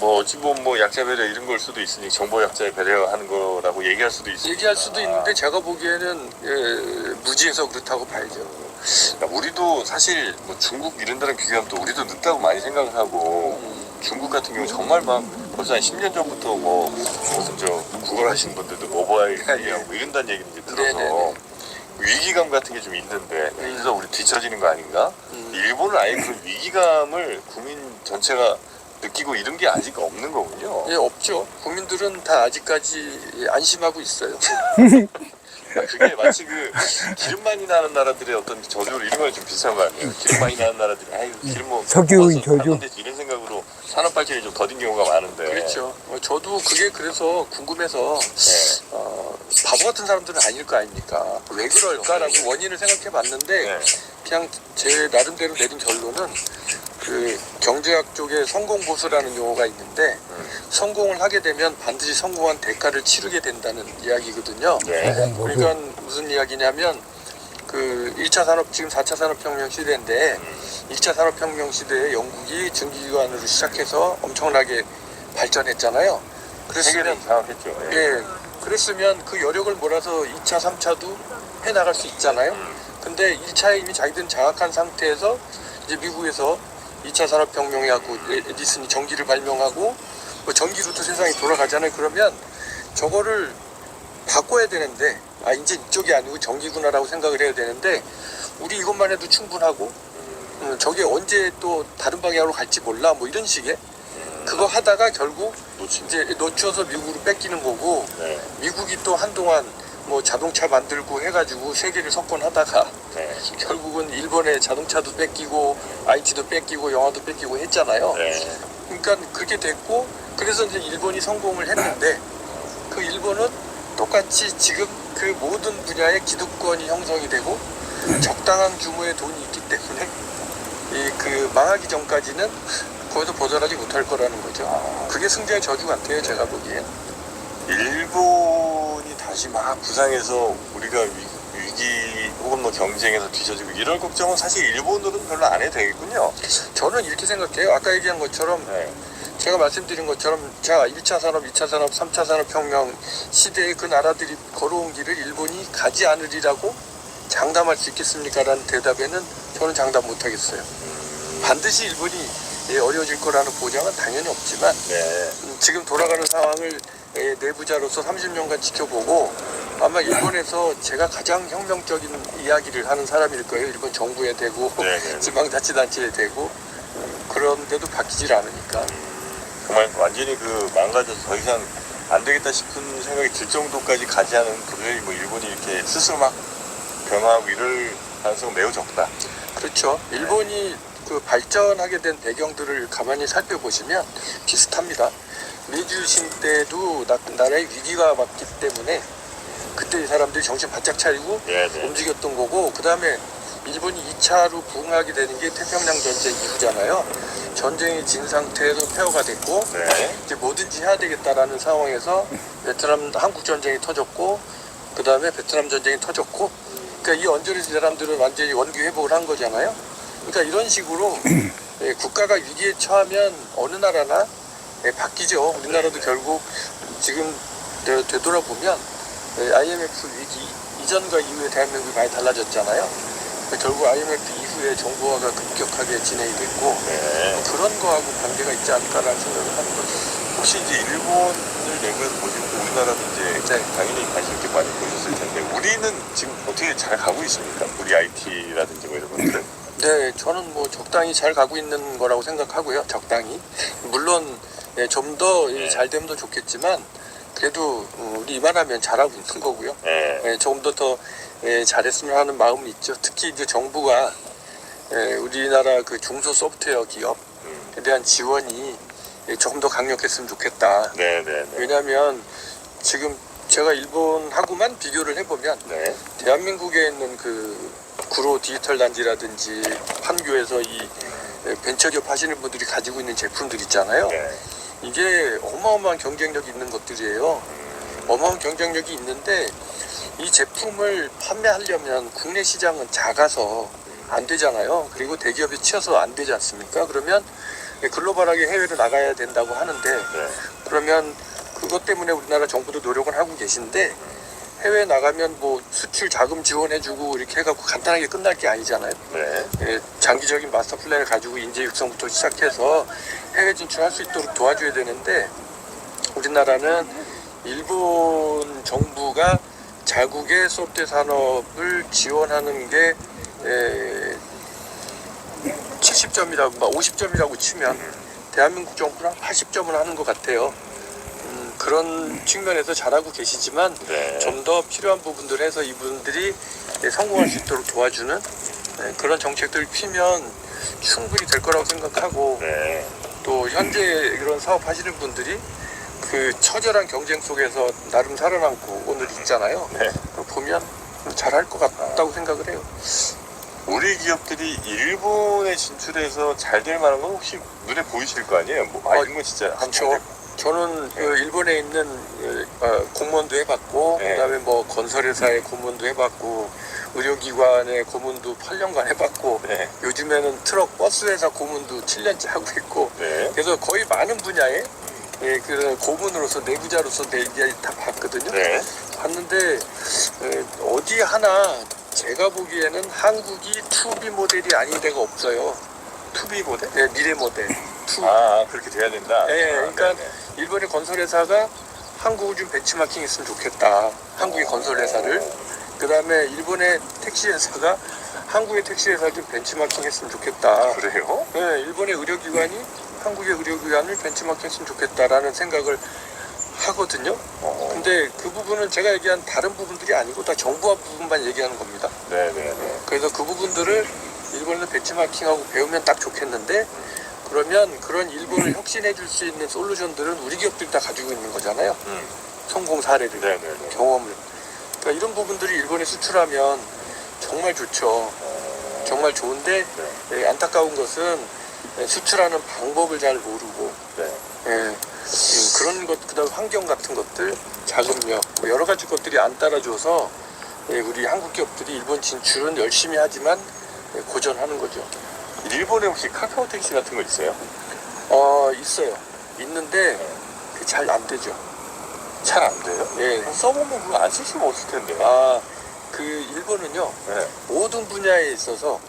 어찌 보면 뭐 약자 배려 이런 걸 수도 있으니 정보 약자에 배려하는 거라고 얘기할 수도 있으니 얘기할 수도 있는데 제가 보기에는 무지해서 그렇다고 봐야죠. 그러니까 우리도 사실 뭐 중국 이런 데랑 비교하면 또 우리도 늦다고 많이 생각을 하고 중국 같은 경우 정말 막 벌써 한 10년 전부터 뭐 무슨 저 국어를 하시는 분들도 모바일 얘기하고 이런다는 얘기를 이제 들어서 네네네. 위기감 같은 게 좀 있는데 그래서 우리 뒤처지는 거 아닌가? 일본은 아예 그런 위기감을 국민 전체가 느끼고 이런 게 아직 없는 거군요. 예, 없죠. 국민들은 다 아직까지 안심하고 있어요. 그게 마치 그 기름 많이 나는 나라들의 어떤 저주를 이런 거랑 좀 비슷한 거 아니에요? 기름 많이 나는 나라들이 아유 기름 뭐 석유의 벌써 저주. 하는데 이런 생각으로 산업 발전이 좀 더딘 경우가 많은데. 그렇죠. 저도 그게 그래서 궁금해서 네. 바보 같은 사람들은 아닐 거 아닙니까? 왜 그럴까라고 원인을 생각해 봤는데 네. 그냥 제 나름대로 내린 결론은 그 경제학 쪽에 성공보수라는 용어가 있는데 성공을 하게 되면 반드시 성공한 대가를 치르게 된다는 이야기거든요. 그러니까 무슨 이야기냐면 그 1차 산업 지금 4차 산업혁명 시대인데 1차 산업혁명 시대에 영국이 증기기관으로 시작해서 엄청나게 발전했잖아요. 세계를 장악했죠. 예, 그랬으면 그 여력을 몰아서 2차, 3차도 해나갈 수 있잖아요. 근데 1차에 이미 자기들은 장악한 상태에서 이제 미국에서 2차 산업혁명에 하고 에디슨이 전기를 발명하고 뭐 전기로도 세상이 돌아가잖아요. 그러면 저거를 바꿔야 되는데 이제 이쪽이 아니고 전기구나라고 생각을 해야 되는데 우리 이것만 해도 충분하고 저게 언제 또 다른 방향으로 갈지 몰라 뭐 이런 식의 그거 하다가 결국 이제 놓쳐서 미국으로 뺏기는 거고 미국이 또 한동안 뭐 자동차 만들고 해가지고 세계를 석권하다가 결국은 일본의 자동차도 뺏기고 IT도 뺏기고 영화도 뺏기고 했잖아요. 그러니까 그게 됐고 그래서 이제 일본이 성공을 했는데 그 일본은 똑같이 지금 그 모든 분야의 기득권이 형성이 되고 적당한 규모의 돈이 있기 때문에 그 망하기 전까지는 거기서 벗어나지 못할 거라는 거죠. 그게 승자의 저주 같아요, 제가 보기엔. 일본이 다시 막 부상해서 우리가 위기 혹은 뭐 경쟁에서 뒤처지고 이럴 걱정은 사실 일본으로는 별로 안 해도 되겠군요. 저는 이렇게 생각해요. 아까 얘기한 것처럼 제가 말씀드린 것처럼 자 1차 산업, 2차 산업, 3차 산업혁명 시대에 그 나라들이 걸어온 길을 일본이 가지 않으리라고 장담할 수 있겠습니까? 라는 대답에는 저는 장담 못하겠어요. 반드시 일본이 어려워질 거라는 보장은 당연히 없지만 지금 돌아가는 상황을 내부자로서 30년간 지켜보고 아마 일본에서 제가 가장 혁명적인 이야기를 하는 사람일 거예요. 일본 정부에 대고 지방자치단체에 대고 그런데도 바뀌질 않으니까 정말 완전히 그 망가져서 더 이상 안 되겠다 싶은 생각이 들 정도까지 가지 않은 그를 뭐 일본이 이렇게 스스로 막 변화하고 이럴 가능성은 매우 적다. 그렇죠. 일본이 그 발전하게 된 배경들을 가만히 살펴보시면 비슷합니다. 메이지 유신 때도 나라의 위기가 왔기 때문에 그때 이 사람들이 정신 바짝 차리고 움직였던 거고 그 다음에 일본이 2차로 부흥하게 되는 게 태평양 전쟁 이후잖아요. 전쟁이 진 상태에서 폐허가 됐고 이제 뭐든지 해야 되겠다라는 상황에서 베트남 한국 전쟁이 터졌고 그 다음에 베트남 전쟁이 터졌고 그러니까 이 언저리 사람들은 완전히 원기 회복을 한 거잖아요. 그러니까 이런 식으로 국가가 위기에 처하면 어느 나라나 바뀌죠. 우리나라도 결국 지금 되돌아보면 IMF 위기 이전과 이후에 대한민국이 많이 달라졌잖아요. 결국 IMF 이후에 정보화가 급격하게 진행이 됐고 그런 거하고 관계가 있지 않을까라는 생각을 하는 거죠. 혹시 이제 일본을 내부에서 보시고 우리나라도 이제 당연히 관심 있게 많이 보셨을 텐데 우리는 지금 어떻게 잘 가고 있습니까? 우리 IT라든지 뭐 이런 것들. 네, 저는 뭐 적당히 잘 가고 있는 거라고 생각하고요. 적당히. 물론 좀 더 잘 되면 더 좋겠지만 그래도 우리 이만하면 잘하고 있는 거고요. 조금 더 잘했으면 하는 마음은 있죠. 특히 이제 정부가 우리나라 그 중소 소프트웨어 기업에 대한 지원이 조금 더 강력했으면 좋겠다. 왜냐하면 지금 제가 일본하고만 비교를 해보면 대한민국에 있는 그 구로 디지털 단지라든지 판교에서 이 벤처기업 하시는 분들이 가지고 있는 제품들 있잖아요. 이게 어마어마한 경쟁력이 있는 것들이에요. 어마어마한 경쟁력이 있는데 이 제품을 판매하려면 국내 시장은 작아서 안 되잖아요. 그리고 대기업이 치여서 안 되지 않습니까? 그러면 글로벌하게 해외로 나가야 된다고 하는데 그러면 그것 때문에 우리나라 정부도 노력을 하고 계신데 해외 나가면 뭐 수출 자금 지원해주고 이렇게 해갖고 간단하게 끝날 게 아니잖아요. 장기적인 마스터 플랜을 가지고 인재 육성부터 시작해서 해외 진출할 수 있도록 도와줘야 되는데 우리나라는 일본 정부가 자국의 소프트웨어 산업을 지원하는 게 70점이라고 50점이라고 치면 대한민국 정부는 80점을 하는 것 같아요. 그런 측면에서 잘하고 계시지만 좀 더 필요한 부분들 해서 이분들이 성공할 수 있도록 도와주는 그런 정책들을 피면 충분히 될 거라고 생각하고 또 현재 이런 사업 하시는 분들이 그 처절한 경쟁 속에서 나름 살아남고 오늘 있잖아요. 보면 잘할 것 같다고 생각을 해요. 우리 기업들이 일본에 진출해서 잘 될 만한 건 혹시 눈에 보이실 거 아니에요? 이런 건 진짜 그렇죠. 저는 그 일본에 있는 공무원도 해봤고, 네. 그다음에 뭐 건설회사의 고문도 해봤고, 의료기관의 고문도 8년간 해봤고, 네. 요즘에는 트럭 버스회사 고문도 7년째 하고 있고, 네. 그래서 거의 많은 분야에 그 고문으로서 내부자로서 다 봤거든요. 네. 봤는데 어디 하나 제가 보기에는 한국이 투비 모델이 아닌 데가 없어요. 투비 모델? 네, 미래 모델. 투. 그렇게 돼야 된다. 네, 그러니까 네네. 일본의 건설회사가 한국을 좀 벤치마킹 했으면 좋겠다. 한국의 건설회사를. 그 다음에 일본의 택시회사가 한국의 택시회사를 좀 벤치마킹 했으면 좋겠다. 그래요? 네, 일본의 의료기관이 한국의 의료기관을 벤치마킹 했으면 좋겠다라는 생각을 하거든요. 근데 그 부분은 제가 얘기한 다른 부분들이 아니고 다 정부와 부분만 얘기하는 겁니다. 네네네. 그래서 그 부분들을 일본에서 벤치마킹하고 배우면 딱 좋겠는데, 그러면 그런 일본을 혁신해 줄 수 있는 솔루션들은 우리 기업들이 다 가지고 있는 거잖아요. 성공 사례를, 네네네. 경험을. 그러니까 이런 부분들이 일본에 수출하면 정말 좋죠. 정말 좋은데 안타까운 것은 수출하는 방법을 잘 모르고, 네. 그런 것, 그다음 환경 같은 것들, 자금력, 뭐 여러 가지 것들이 안 따라줘서 우리 한국 기업들이 일본 진출은 열심히 하지만 고전하는 거죠. 일본에 혹시 카카오 택시 같은 거 있어요? 있어요. 있는데 그게 잘 안 되죠. 잘 안 돼요? 예. 써보면 그거 안 쓰시면 없을 텐데. 그 일본은요, 네. 모든 분야에 있어서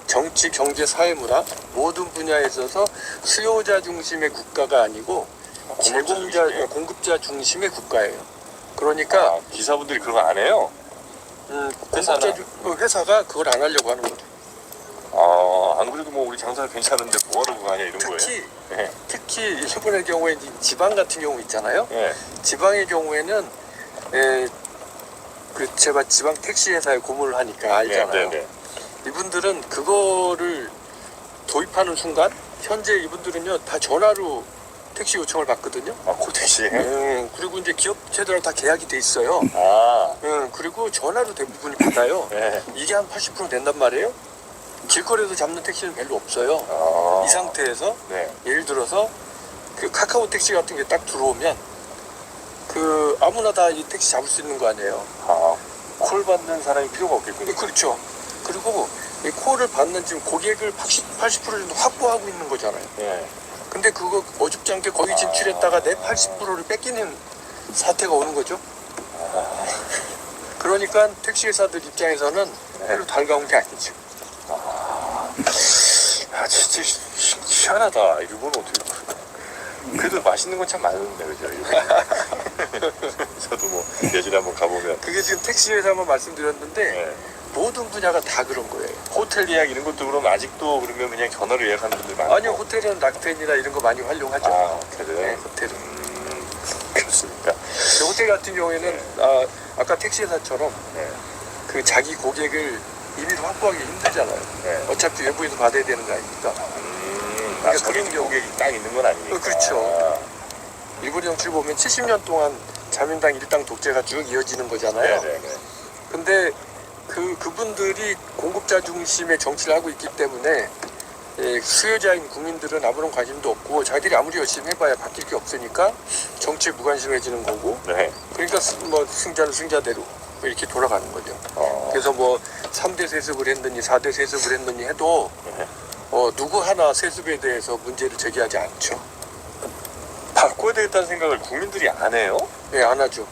정치, 경제, 사회, 문화 모든 분야에 있어서 수요자 중심의 국가가 아니고 공급자 중심의 국가예요. 그러니까 기사분들이 그런 거 안 해요? 회사가 그걸 안 하려고 하는 거죠. 안 그래도 뭐 우리 장사가 괜찮은데 뭐하러 그거 하냐 이런 거예요? 특히 일본의 경우에 이제 지방 같은 경우 있잖아요. 네. 지방의 경우에는 제가 지방 택시 회사에 고문을 하니까 알잖아요. 네. 이분들은 그거를 도입하는 순간 현재 이분들은요 다 전화로 택시 요청을 받거든요. 코택시? 그리고 이제 기업체들하고 다 계약이 돼 있어요. 그리고 전화로 대부분이 받아요. 네. 이게 한 80% 된단 말이에요. 길거리에서 잡는 택시는 별로 없어요. 이 상태에서 네. 예를 들어서 그 카카오 택시 같은 게 딱 들어오면 그 아무나 다 이 택시 잡을 수 있는 거 아니에요. 콜 받는 사람이 필요가 없겠군요. 그렇죠. 그리고 이 콜을 받는 지금 고객을 80% 정도 확보하고 있는 거잖아요. 네. 근데 그거 어줍지 않게 거기 진출했다가 내 80%를 뺏기는 사태가 오는 거죠. 그러니까 택시 회사들 입장에서는 별로 달가운 게 아니죠. 진짜 희한하다. 일본 어떻게 그래도 맛있는 건 참 많은데 그죠? 저도 뭐 예전에 한번 가보면 그게 지금 택시 회사만 말씀드렸는데 모든 분야가 다 그런 거예요. 호텔 예약 이런 것도 그럼 아직도 그러면 그냥 전화로 예약하는 분들 많고? 아니요, 호텔은 락텐이나 이런 거 많이 활용하죠. 그래요? 네, 호텔은. 그렇습니까? 호텔 같은 경우에는 아까 택시 회사처럼 그 자기 고객을 임의로 확보하기 힘들잖아요. 어차피 외부에서 받아야 되는 거 아닙니까? 그런 고객이 딱 있는 건 아니니까. 그렇죠. 일본 정치를 보면 70년 동안 자민당 일당 독재가 쭉 이어지는 거잖아요. 근데 그분들이 공급자 중심의 정치를 하고 있기 때문에 수요자인 국민들은 아무런 관심도 없고 자기들이 아무리 열심히 해봐야 바뀔 게 없으니까 정치에 무관심해지는 거고. 그러니까 뭐 승자는 승자대로 이렇게 돌아가는 거죠. 그래서 뭐 3대 세습을 했느니 4대 세습을 했느니 해도 누구 하나 세습에 대해서 문제를 제기하지 않죠. 바꿔야 되겠다는 생각을 국민들이 안 해요? 네, 안 하죠.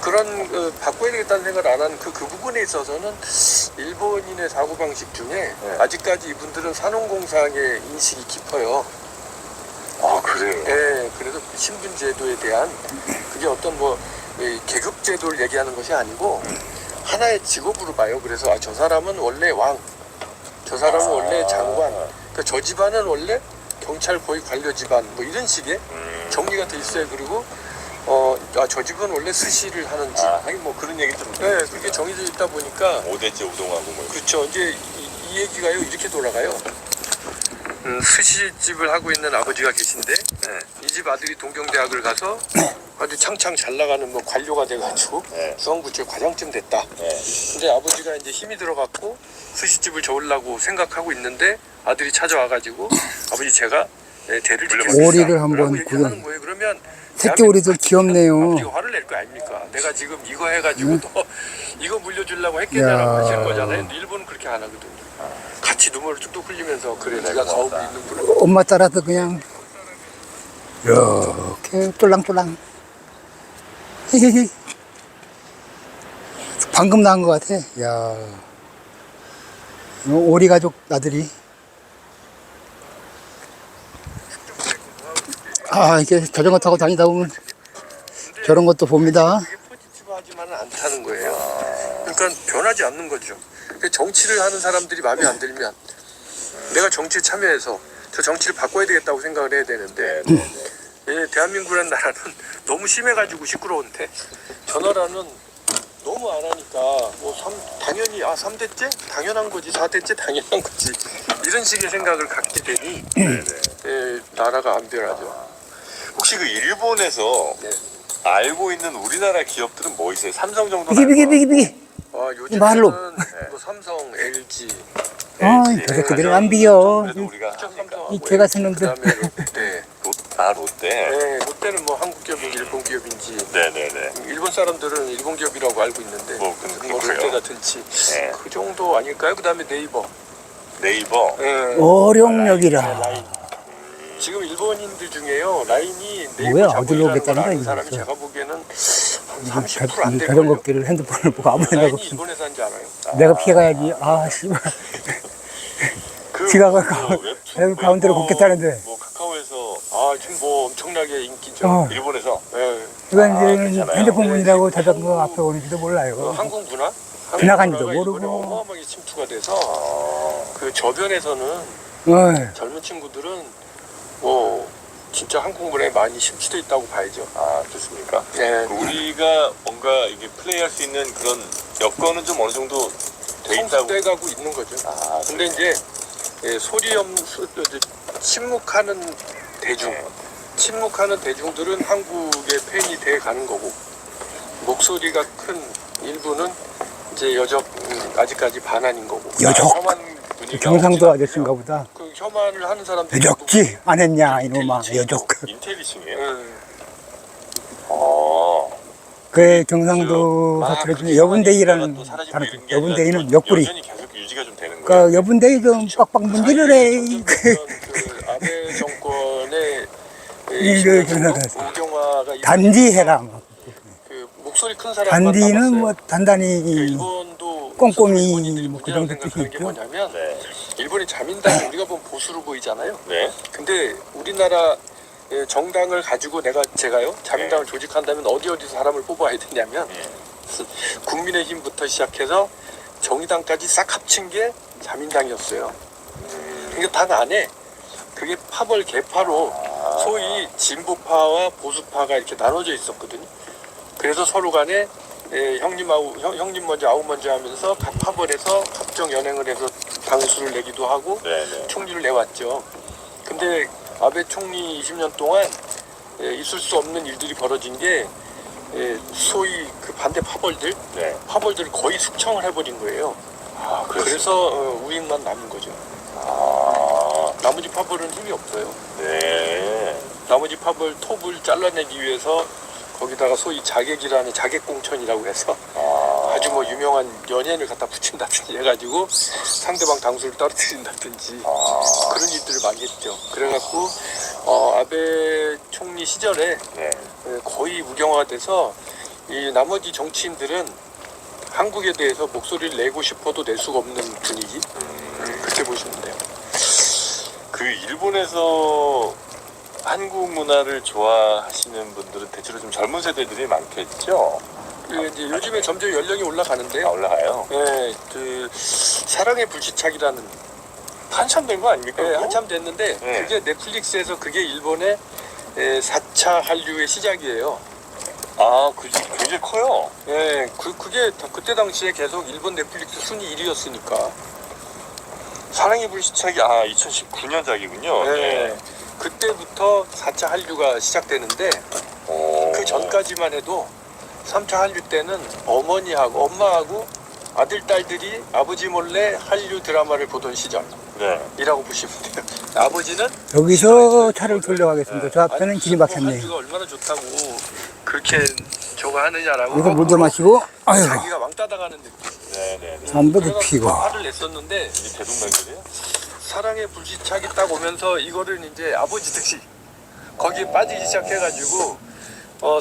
그런 바꿔야 되겠다는 생각을 안 하는 그 부분에 있어서는 일본인의 사고방식 중에 아직까지 이분들은 산업공상의 인식이 깊어요. 그래요? 네, 그래서 신분제도에 대한 그게 어떤 뭐 계급제도를 얘기하는 것이 아니고 하나의 직업으로 봐요. 그래서 저 사람은 원래 왕, 저 사람은 원래 장관, 그러니까 저 집안은 원래 경찰 고위 관료 집안, 뭐 이런 식의 정리가 돼 있어요. 그리고 저 집은 원래 스시를 하는 집. 하긴 뭐 그런 얘기 좀. 네, 그게 정해져 있다 보니까. 5대째 우동하고 뭐. 그렇죠. 이제 이 얘기가요 이렇게 돌아가요. 스시집을 하고 있는 아버지가 계신데 이 집 아들이 동경대학을 가서 아주 창창 잘 나가는 뭐 관료가 돼가지고 중앙부처 과장쯤 됐다. 근데 아버지가 이제 힘이 들어갔고 스시집을 저으려고 생각하고 있는데 아들이 찾아와가지고 아버지 제가 대를 짓겠습니다. 오리를 한번 라고 얘기하는 구경. 거예요. 그러면 새끼 오리들 귀엽네요. 아버지가 화를 낼 거 아닙니까? 내가 지금 이거 해가지고 너 이거 물려주려고 했겠냐라고 야. 하시는 거잖아요. 근데 일본은 그렇게 안 하거든요. 같이 눈물을 뚝뚝 흘리면서 그래 네가 가오리 있는 분을 엄마 따라서 그냥 이렇게 쫄랑쫄랑. 히히히. 방금 나온 것 같아. 야, 오리 가족 나들이. 아, 이게 자전거 타고 다니다 보면 저런 것도 봅니다. 그게 포지티브하지만은 않다는 거예요. 그러니까 변하지 않는 거죠. 그러니까 정치를 하는 사람들이 마음에 안 들면 내가 정치에 참여해서 저 정치를 바꿔야 되겠다고 생각을 해야 되는데 대한민국이라는 나라는 너무 심해가지고 시끄러운데 저 나라는 너무 안 하니까 뭐 당연히 3대째 당연한 거지 4대째 당연한 거지 이런 식의 생각을 갖게 되니 나라가 안 변하죠. 혹시 그 일본에서 알고 있는 우리나라 기업들은 뭐 있어요? 삼성 정도는 비기. 요즘에는 말로. 뭐 삼성, LG, 아, 저 새끼들은 안 비겨. 그래도 우리가 이 개가 쓰는 놈들. 그다음에 롯데. 롯데. 네, 롯데는 뭐 한국 기업인지 일본 기업인지. 네네네. 일본 사람들은 일본 기업이라고 알고 있는데 뭐 그렇고요. 롯데 같은지 네. 그 정도 아닐까요? 그다음에 네이버. 네이버. 네. 어룡역이라. 라인. 지금 일본인들 중에요 라인이 네이버 뭐야, 자본이라는 어디로 오겠다는 걸 거야, 아는 사람이 이거. 제가 보기에는 한 이 30%안 자전거 되고요. 길을 핸드폰을 보고 아무 생각 라인이 없이 일본에서 한지 알아요. 내가 피해가야지. 아, 씨발. 지가 가운데로 걷겠다는데. 뭐 카카오에서 지금 뭐 엄청나게 인기죠. 어. 일본에서 네. 이건 이제는 괜찮아요. 핸드폰 문이라고 자전거 앞에 오는지도 몰라요. 한국 문화? 지나간지도 한국 문화가 모르고. 이번에 어마어마하게 침투가 돼서 그 저변에서는 어이, 젊은 친구들은 뭐 진짜 한국 문화에 많이 심취돼 있다고 봐야죠. 좋습니까? 네. 우리가 뭔가 이게 플레이할 수 있는 그런 여건은 좀 어느 정도 돼 있다고. 성숙돼가고 있는 거죠. 근데 이제 침묵하는 대중, 침묵하는 대중들은 한국의 팬이 돼 가는 거고 목소리가 큰 일부는 이제 아직까지 반환인 거고. 여적. 혐한 분위기가 경상도 없지 아저씨인가 보다. 그 혐한을 하는 사람들이 여적지 안 했냐 이놈아 여적. 인텔리층이에요. 그 경상도 사투리 중에 여분대이라는 단어. 여분대이는 옆구리. 여전히 계속 유지가 좀 되는 거예요. 그러니까 여분대이 좀 빡빡 문질을 해. 그 아베 정권의 이거 저는 우경화가 단디 해라. 그 목소리 큰 사람 단디는 뭐 단단히 일본도 꼼꼼히 뭐그 정도 생각하는 뜻이 게 있죠. 뭐냐면 네. 일본의 자민당이 우리가 보면 보수로 보이잖아요. 네. 근데 우리나라 정당을 가지고 제가요 자민당을 조직한다면 어디서 사람을 뽑아야 되냐면 국민의힘부터 시작해서 정의당까지 싹 합친 게 자민당이었어요. 그러니까 당 안에 그게 파벌 개파로 소위 진보파와 보수파가 이렇게 나눠져 있었거든요. 그래서 서로 간에 형님 먼저 아우 먼저 하면서 각 파벌에서 합정 연행을 해서 당수를 내기도 하고 네네. 총리를 내왔죠. 근데 아베 총리 20년 동안 있을 수 없는 일들이 벌어진 게 소위 그 반대 파벌들을 거의 숙청을 해버린 거예요. 그래서 우익만 남은 거죠. 나머지 파벌은 힘이 없어요. 네. 나머지 파벌 톱을 잘라내기 위해서 거기다가 소위 자객이라는 자객공천이라고 해서 아주 뭐 유명한 연예인을 갖다 붙인다든지 해가지고 상대방 당수를 떨어뜨린다든지 그런 일들을 많이 했죠. 그래갖고 아베 총리 시절에 거의 무경화가 돼서 이 나머지 정치인들은 한국에 대해서 목소리를 내고 싶어도 낼 수가 없는 분위기. 그렇게 보시면 돼요. 그 일본에서 한국 문화를 좋아하시는 분들은 대체로 좀 젊은 세대들이 많겠죠? 이제 요즘에 점점 연령이 올라가는데요. 올라가요? 네, 그 사랑의 불시착이라는 한참 된 거 아닙니까? 네, 그거? 한참 됐는데 그게 넷플릭스에서 그게 일본의 4차 한류의 시작이에요. 굉장히 커요. 네, 그게 그때 당시에 계속 일본 넷플릭스 순위 1위였으니까 사랑의 불시착이 2019년작이군요. 네. 그때부터 4차 한류가 시작되는데 그 전까지만 해도 3차 한류 때는 어머니하고 엄마하고 아들, 딸들이 아버지 몰래 한류 드라마를 보던 시절이라고 보시면 돼요. 아버지는 여기서 차를 돌려가겠습니다. 저 앞에는 길이 막혔네요. 한류가 얼마나 좋다고 그렇게 저거 하느냐라고 이거 물도 마시고, 아유, 자기가 왕따 당하는 느낌. 네네. 담배도 피고. 화를 냈었는데 이 대동단결이에요? 사랑의 불시착이 딱 오면서 이거를 이제 아버지들이 거기에 빠지기 시작해가지고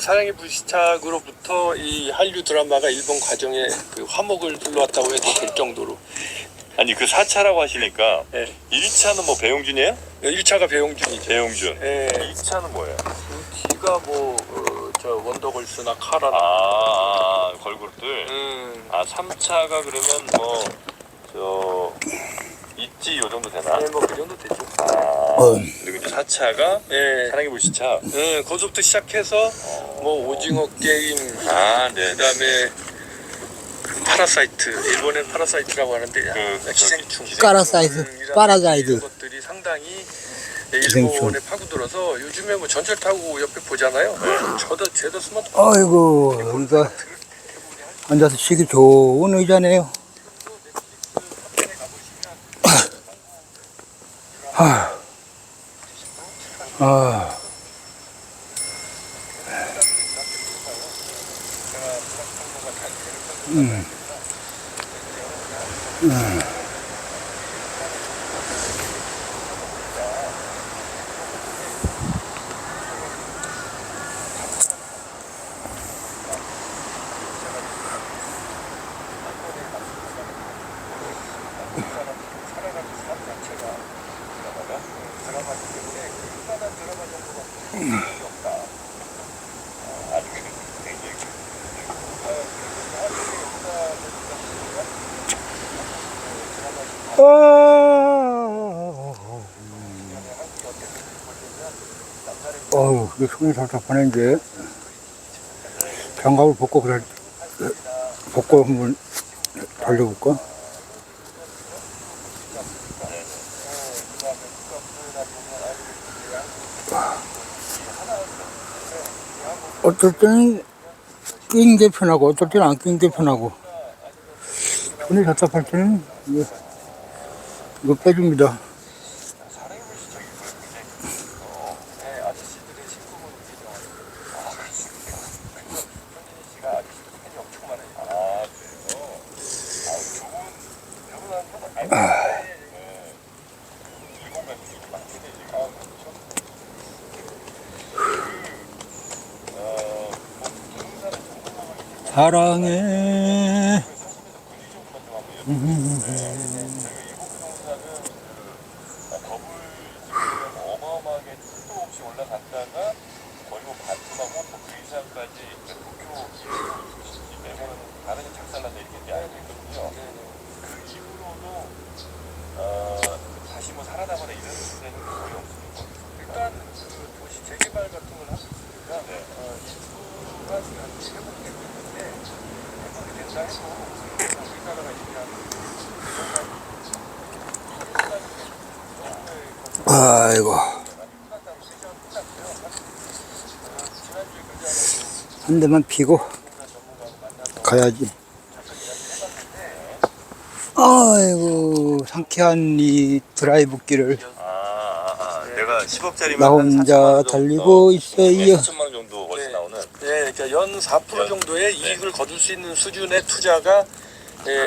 사랑의 불시착으로부터 이 한류 드라마가 일본 가정에 그 화목을 불러왔다고 해도 될 정도로. 아니 그 4차라고 하시니까 네. 1차는 뭐 배용준이에요? 1차가 배용준이죠. 배용준. 예. 2차는 뭐예요? 뒤가 뭐 저 원더걸스나 카라나. 걸그룹들. 3차가 그러면 뭐 있지 요 정도 되나? 네, 뭐그 정도 되죠. 그리고 이제 4차가 예. 사랑의 불시착. 거기서부터 시작해서 뭐 오징어 게임, 네. 그다음에 파라사이트, 일본엔 파라사이트라고 하는데 기생충. 파라사이트, 파라사이트. 이런 것들이 상당히 기생충. 일본에 파고들어서 요즘에 뭐 전철 타고 옆에 보잖아요. 죄다 스마트폰. 아이고, 이거 앉아서 쉬기 좋은 의자네요. 어우, 이게 손이 답답하네, 이제. 장갑을 벗고, 벗고 한번 달려볼까? 어떨 때는 끼는 게 편하고, 어떨 때는 안 끼는 게 편하고. 손이 답답할 때는 이거 빼줍니다. 사랑해. 어마어마하게 끝도 없이 올라갔다가 거의 뭐 반토막하고 그 이상까지 도쿄 일본은 다른 작살난다 이렇게 이제 알고 있거든요. 그 이후로도 다시 뭐 살아나거나 이런 데는 거의 없습니다. 일단 그 도시 재개발 같은 걸 하고 있으니까 인구가 회복되고 있는데 회복이 된다 해도 우리나라가 얘기하는 아이고. 한 대만 피고 가야지. 아이고, 상쾌한 이 드라이브 길을 내가 10억짜리면 나 혼자 달리고 있어요. 4천만 원 정도 월세 나오는. 네, 그러니까 연 4% 정도의 이익을 거둘 수 있는 수준의 투자가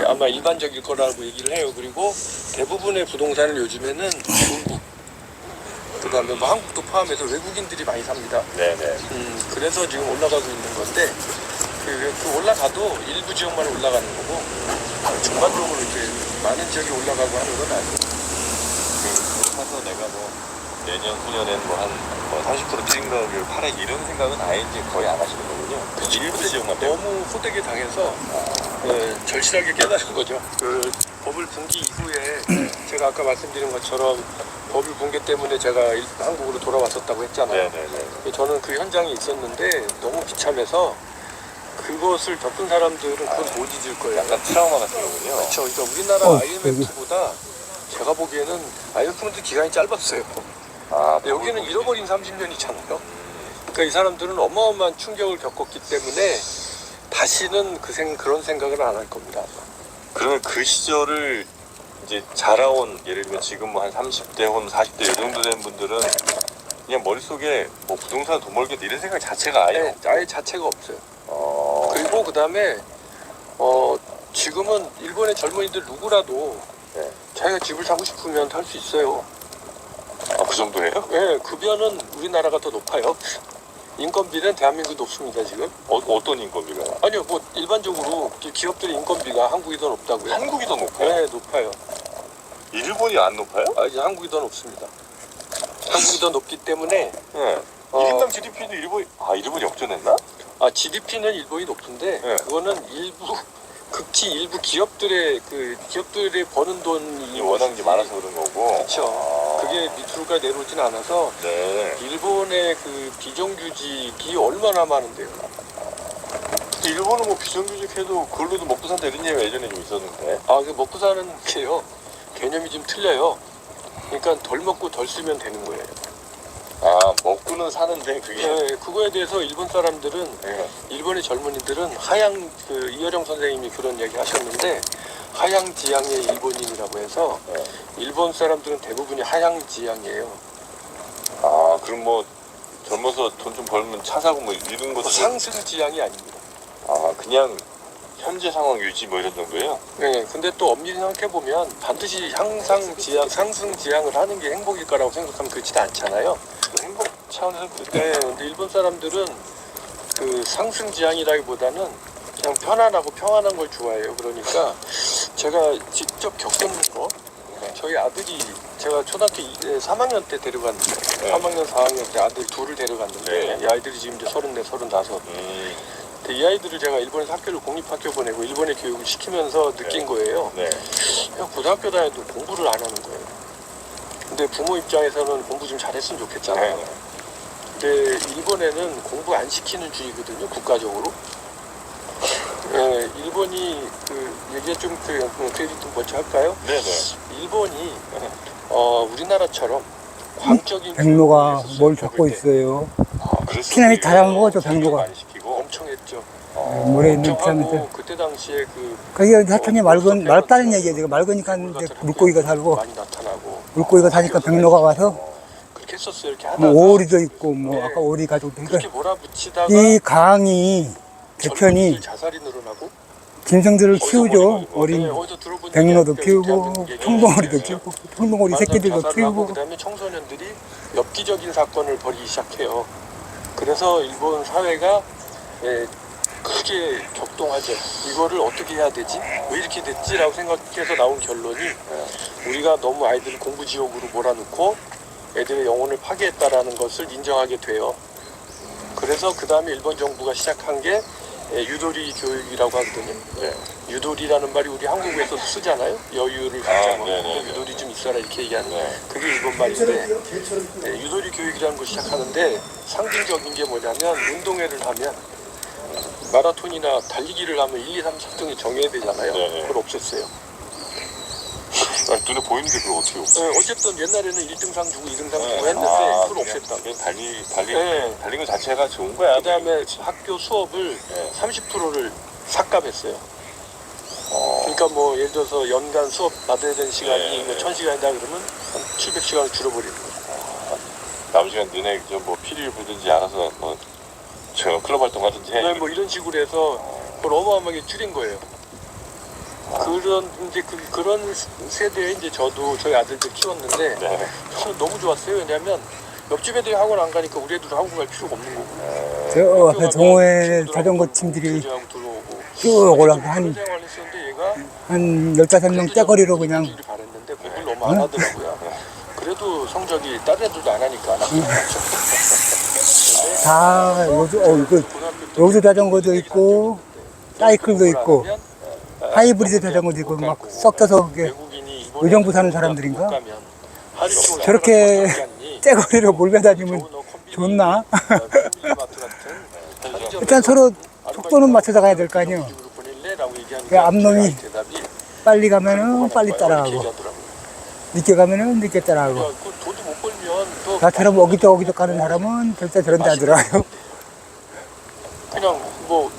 아마 일반적일 거라고 얘기를 해요. 그리고 대부분의 부동산을 요즘에는 중국, 그다음에 뭐 한국도 포함해서 외국인들이 많이 삽니다. 네네. 그래서 지금 올라가고 있는 건데 그 올라가도 일부 지역만 올라가는 거고 전반적으로 이렇게 많은 지역이 올라가고 하는 건 아니에요. 사서 내가 뭐 내년 후년엔 뭐 30% 뛰는 가격을 팔아 이런 생각은 아예 이제 거의 안 하시는 거군요. 일부 지역만 빼고. 너무 호되게 당해서 절실하게 깨달은 거죠. 그 버블 붕괴 이후에 제가 아까 말씀드린 것처럼 버블 붕괴 때문에 제가 한국으로 돌아왔었다고 했잖아요. 네네네. 저는 그 현장에 있었는데 너무 비참해서 그것을 겪은 사람들은 그걸 못 잊을 거예요. 약간 트라우마 같은 거군요. 그렇죠. 그러니까 우리나라 IMF보다 제가 보기에는 아이스프론트 기간이 짧았어요. 아, 여기는 잃어버린 30년이잖아요. 그러니까 이 사람들은 어마어마한 충격을 겪었기 때문에 다시는 그런 생각을 안 할 겁니다. 그러면 그 시절을 이제 자라온, 예를 들면 지금 뭐 한 30대 혹은 40대 이 정도 된 분들은 그냥 머릿속에 뭐 부동산 돈 벌겠다 이런 생각 자체가 아예 아예 자체가 없어요. 그리고 그 다음에 지금은 일본의 젊은이들 누구라도 네. 자기가 집을 사고 싶으면 살 수 있어요. 그 정도예요? 네, 급여는 우리나라가 더 높아요. 인건비는 대한민국이 높습니다 지금. 어떤 인건비가? 아니요, 뭐 일반적으로 기업들의 인건비가 한국이 더 높다고요. 한국이 더 높아요? 네, 높아요. 일본이 안 높아요? 이제 한국이 더 높습니다. 한국이 더 높기 때문에 네. 1인당 GDP도 일본이 역전했나? GDP는 일본이 높은데 네. 그거는 극히 일부 기업들의 버는 돈이 워낙 이제 많아서 그런 거고. 그렇죠. 그게 밑으로까지 내려오진 않아서 네. 일본의 그 비정규직이 얼마나 많은데요. 일본은 뭐 비정규직해도 그걸로도 먹고 산다 이런 얘기가 예전에 좀 있었는데. 그 먹고 사는 게요. 개념이 좀 틀려요. 그러니까 덜 먹고 덜 쓰면 되는 거예요. 먹고는 사는데 그게. 네, 그거에 대해서 일본 사람들은 네. 일본의 젊은이들은 이여령 선생님이 그런 얘기 하셨는데 하향지향의 일본인이라고 해서 네. 일본 사람들은 대부분이 하향지향이에요. 그럼 뭐 젊어서 돈 좀 벌면 차 사고 뭐 이런 것도 상승지향이 아닙니다. 그냥 현재 상황 유지 뭐 이런 정도예요? 네, 근데 또 엄밀히 생각해보면 반드시 상승지향을 하는 게 행복일 거라고 생각하면 그렇지도 않잖아요. 행복 차원에서 네, 근데 일본 사람들은 그 상승지향이라기보다는 그냥 편안하고 평안한 걸 좋아해요. 그러니까 제가 직접 겪은 거, 저희 아들이 제가 초등학교 3학년 때 데려갔는데, 3학년, 4학년 때 아들 둘을 데려갔는데, 이 아이들이 지금 이제 34, 35. 근데 이 아이들을 제가 일본에서 학교를 공립학교 보내고 일본의 교육을 시키면서 느낀 거예요. 네. 그냥 고등학교 다녀도 공부를 안 하는 거예요. 근데 부모 입장에서는 공부 좀 잘했으면 좋겠잖아요. 근데 일본에는 공부 안 시키는 주의거든요, 국가적으로. 일본이 얘기 좀 크레디트 먼저 할까요? 네네. 일본이 우리나라처럼 광적인 백로가 뭘 적고 있어요. 피난이 다 잡은 거죠, 백로가. 많이 시키고. 엄청 했죠. 모래 있는 입장에서. 하고 그때 당시에 그게 하여튼이 맑다는 얘기예요. 지금 맑으니까 이제 물고기가 살고, 많이 나타나고 물고기가 사니까 백로가 와서, 그렇게 했었어요. 이렇게 하다가 뭐 오리도 있고, 뭐 아까 오리 가족도 있고. 그렇게 몰아붙이다가 이 강이, 대편이 젊은이들 자살이 늘어나고 짐승들을 키우죠. 네, 어린 어디서 들어본 백로도 얘기가 키우고, 대한민국 얘기예요. 청동오리도 키우고, 청동오리 새끼들도 자살을 하고 키우고. 그다음에 청소년들이 엽기적인 사건을 벌이기 시작해요. 그래서 일본 사회가 크게 격동하죠. 이거를 어떻게 해야 되지? 왜 이렇게 됐지라고 생각해서 나온 결론이 우리가 너무 아이들을 공부 지옥으로 몰아넣고 애들의 영혼을 파괴했다라는 것을 인정하게 돼요. 그래서 그 다음에 일본 정부가 시작한 게 유도리 교육이라고 하거든요. 유도리라는 말이 우리 한국에서도 쓰잖아요. 여유를 갖자. 유도리 좀 있어라 이렇게 얘기하는. 그게 일본 말인데 유도리 교육이라는 걸 시작하는데 상징적인 게 뭐냐면 운동회를 하면 마라톤이나 달리기를 하면 1, 2, 3, 4등이 정해야 되잖아요. 그걸 없앴어요. 눈에 보이는데 그걸 어떻게 없어요? 어쨌든 옛날에는 1등상 주고 2등상 주고 했는데 그걸 없앴다. 그냥 달린 것 자체가 좋은 거야. 그 다음에 학교 수업을 30%를 삭감했어요. 그러니까 뭐 예를 들어서 연간 수업 받아야 되는 시간이 뭐 1000시간이다 그러면 한 700시간을 줄여버리는 거죠. 남은 시간 너네 뭐 피리를 부든지 알아서 뭐 저 클럽 활동하든지 해. 뭐 이런 식으로 해서 그걸 어마어마하게 줄인 거예요. 그런 세대에 이제 저희 아들들 키웠는데 저는 너무 좋았어요. 왜냐하면 옆집 애들이 학원 안 가니까 우리 애들도 학원 갈 필요가 없는 거고. 저 앞에 동호회 자전거 팀들이 쭉 올라가고 한 15명 떼거리로 그냥. 바랬는데 공부를 너무 안 하더라고요. 그래도 성적이 다른 애들도 안 하니까 안 하고 다 로드 자전거도 있고 사이클도 있고 하이브리드 자전거도 있고 막 섞여서 그게 의정부 사는 사람들인가? 저렇게 떼거리로 몰려다니면 좋나? 일단 서로 속도는 맞춰서 가야 될 거 아니에요. 그 앞놈이 빨리 가면은 빨리 따라가고 늦게 가면은 늦게 야, 따라하고. 그 돈도 못 벌면 또 나처럼 어기덕 가는 사람은 절대 저런 데 안 들어가요. 그냥 뭐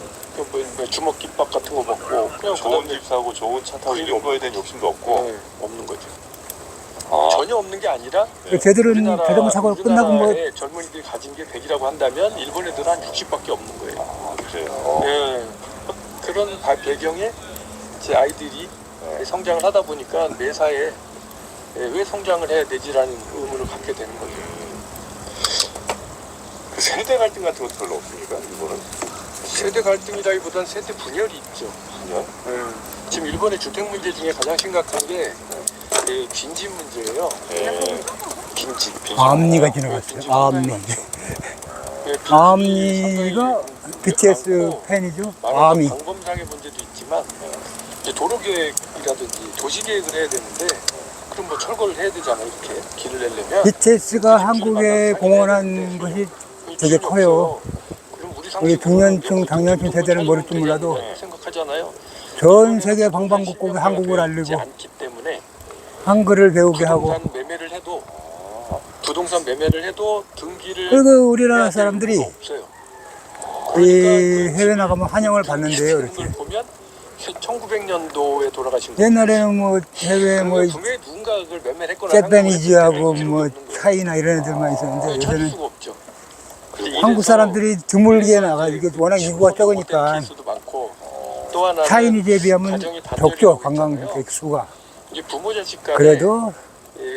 주먹김밥 같은 거 먹고 그냥 좋은 그다음에 집 사고 좋은 차 타고 이런 거에 대한 욕심도 없고. 네, 없는 거죠. 아, 전혀 없는 게 아니라 쟤들은 자전거 타고 끝나고 뭐 우리나라의 젊은이들이 가진 게 100이라고 한다면 일본 애들은 한 60밖에 없는 거예요. 아, 그래요. 예. 그런 배경에 제 아이들이 성장을 하다 보니까 매사에 왜 성장을 해야 되지라는 의문을 갖게 되는 거죠. 그 세대 갈등 같은 것도 별로 없습니까? 일본은? 세대 갈등이라기보단 세대 분열이 있죠. 그냥? 지금 일본의 주택 문제 중에 가장 심각한 게 빈집 문제예요. 빈집. 암니가 지나갔어요. 암니. 암니가 BTS 팬이죠. 암이. 방범상의 문제도 있지만 이제 도로 계획이라든지 도시 계획을 해야 되는데 그럼 뭐 철거를 해야 되잖아요. 이렇게 길을 내려면 BTS가 한국에 공헌한 것이 되게 커요. 그럼 우리 중년층, 장년층 세대는 모를지 몰라도 생각하잖아요. 전 세계 방방곡곡에 한국을 알리고 않기 때문에 한글을 배우게 하고 부동산 매매를 해도 등기를 그리고 우리나라 사람들이 없어요. 이 해외 나가면 환영을 받는데요. 이렇게 보면 1900년도에 돌아가신 분. 옛날에는 뭐 해외 뭐 분명히 누군가 그걸 매매를 했거나 재패니즈하고 뭐 차이나 이런 애들만 있었는데 찾을 요새는 수가 없죠. 한국 사람들이 드물게 나가. 이게 워낙 인구가 적으니까 또 하나는 차이니즈에 비하면 가정이 단절이 적죠. 되고 관광객 있잖아요. 수가. 이게 부모 자식 간에 그래도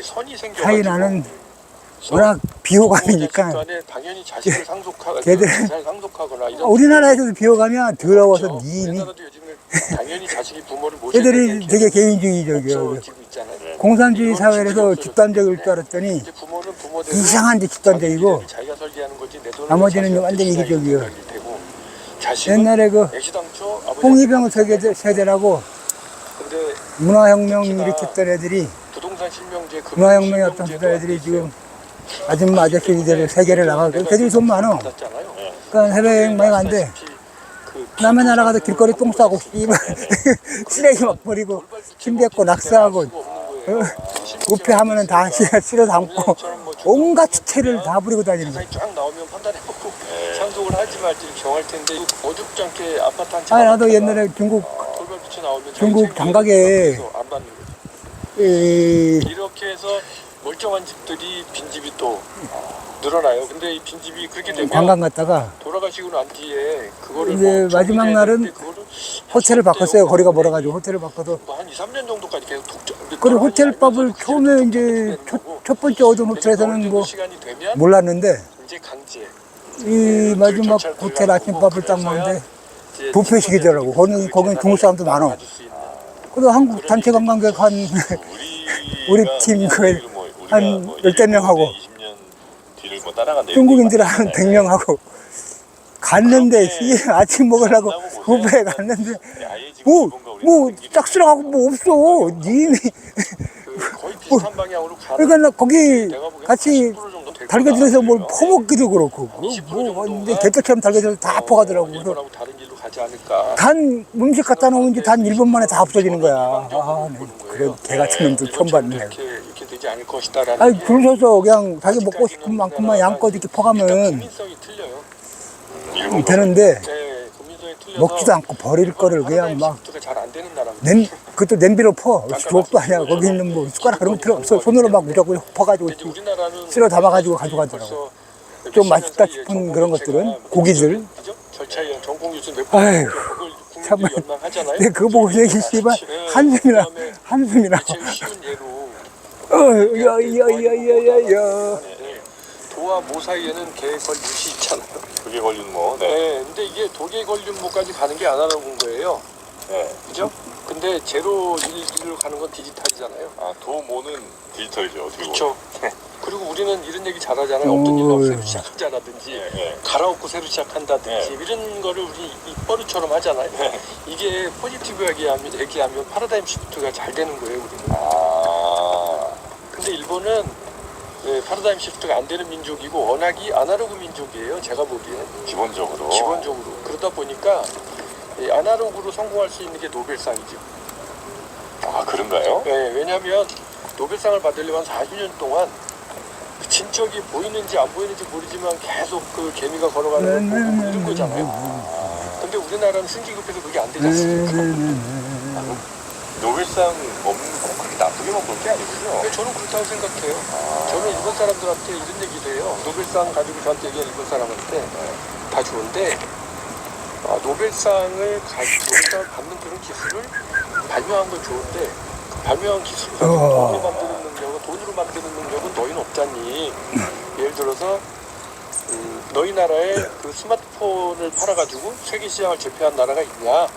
선이 생겨 차이나는 워낙 비호감이니까 당연히 자식을 상속하거나 걔들은 상속하거나 이런 우리나라에서도 비호감이야 더러워서 이미 우리나라도 요즘에 당연히 자식이 부모를 모셔야 걔들이 되게 개인주의적이에요. 공산주의 사회에서 집단적일 줄 알았더니 이제 부모는 부모대로 이상한데 집단적이고 자기가 설계하는 거지 내 돈을 나머지는 자식한테 완전히 주자 이기적이에요. 이런 생각이 되고 자식은 옛날에 그 애시당초 아버지한테 홍위병 세대라고 근데 문화혁명 일으켰던 애들이 부동산 실명제 문화혁명이 어떤 애들이 지금 아줌마 아저씨들이 세계를 나가고 걔들이 돈 많어. 받았잖아요. 그러니까 해외여행 많이 간대. 남의 나라 가서 길거리 똥 싸고 씨발 쓰레기 막 버리고 침뱉고 낙서하고 우표 하면은 다 실어 담고 온갖 주체를 다 부리고 다니는 거야. 쫙 나오면 판단해보고 상속을 할지 말지 정할 텐데 어줍지 않게 아파트 한 채 아니 나도 옛날에 중국 돌발 붙여 나오면 중국 장가게 안 받는 거죠. 이 이렇게 해서 멀쩡한 집들이 빈집이 또 늘어나요. 근데 이 빈집이 그렇게 되면 관광 갔다가 돌아가시고 난 뒤에 그거를 이제 뭐 마지막 정리해야 날은 되는데 그거를 호텔을 바꿨어요. 거리가 멀어가지고 호텔을 바꿔서 뭐한 2, 3년 정도까지 계속 독점. 그리고 호텔밥을 처음에 이제 첫 번째 얻은 호텔에서는 뭐 시간이 되면 몰랐는데 이제 강제. 이 마지막 호텔 아침밥을 딱 먹는데 뷔페식이더라고. 거기는 중국 사람도 많아. 그래도 한국 단체 관광객 한 우리 팀 한 10대 명하고 20년 뒤를 뭐 따라간다. 중국인들 한 100명하고 갔는데 아침 먹으려고 뷔페에 갔는데 뭐 짝수랑하고 뭐 없어. 님이 거의 비슷한 방향으로 가는. 그러니까 나 거기 내가 보기엔 같이 80% 정도 될 달걀들에서 뭘 거다. 퍼먹기도 그렇고 뭐 근데 개떡처럼 달걀들 다 퍼가더라고. 그래서 일본하고 다른 길로 가지 않을까. 단 음식 갖다 놓은 지 단 1분 만에 다 없어지는 거야. 아, 네. 그래 개 같은 놈들 처음 봤네. 이렇게 되지 않을 것이다라는. 아니 줄 서서 그냥 자기 먹고 싶은 만큼만 양껏 이렇게 퍼가면 국민성이 틀려요. 되는데 네, 국민성이 틀려서 먹지도 않고 버릴 거를 그냥 막 잘안 되는 나라입니다. 그것도 냄비로 퍼. 주걱도 아니야. 거기 있는 뭐 숟가락 그런 거 필요 없어. 손으로 막 무조건 퍼가지고 이제 우리나라는 쓸어 담아가지고 가져가더라고. 좀 맛있다 싶은 그런 것들은 고기들. 그죠? 절차에 전공 교수 몇 아휴, 번 정말. 연망하잖아요. 내가 그거 보고 얘기 씨발 한숨이 나. 제일 쉬운 예로 야야야야야야. 도와 모 사이에는 개걸윷이 있잖아요. 그게 걸린 뭐. 네. 네, 근데 이게 도개걸윷모까지 가는 게 아날로그인 거예요. 네. 그죠? 근데 제로 1로 가는 건 디지털이잖아요. 아, 도모는 디지털이죠. 어떻게 그렇죠. 보면. 그리고 우리는 이런 얘기 잘하잖아요. 없던 일로 오. 새로 시작하자라든지 네. 갈아엎고 새로 시작한다든지 이런 거를 우리 입버릇처럼 하잖아요. 이게 포지티브하게 얘기하면 파라다임 시프트가 잘 되는 거예요, 우리는. 아. 근데 일본은 파라다임 시프트가 안 되는 민족이고 워낙이 아날로그 민족이에요. 제가 보기엔. 기본적으로. 그러다 보니까 이 아날로그로 성공할 수 있는 게 노벨상이죠. 아, 그런가요? 네, 왜냐하면 노벨상을 받으려면 40년 동안 그 진척이 보이는지 안 보이는지 모르지만 계속 그 개미가 걸어가는 걸 보고 이런 거잖아요. 근데 우리나라는 승기급해서 그게 안 되지 않습니까? 노벨상 없는 꼭 그렇게 나쁘게만 볼 게 아니군요. 근데 저는 그렇다고 생각해요. 저는 일본 사람들한테 이런 얘기도 해요. 노벨상 가지고 저한테 얘기한 일본 사람한테 다 좋은데 노벨상을 받는 그런 기술을 발명한 건 좋은데 그 발명한 기술을 돈으로 만드는 능력은 너희는 없잖니. 예를 들어서 너희 나라에 그 스마트폰을 팔아가지고 세계 시장을 제패한 나라가 있냐?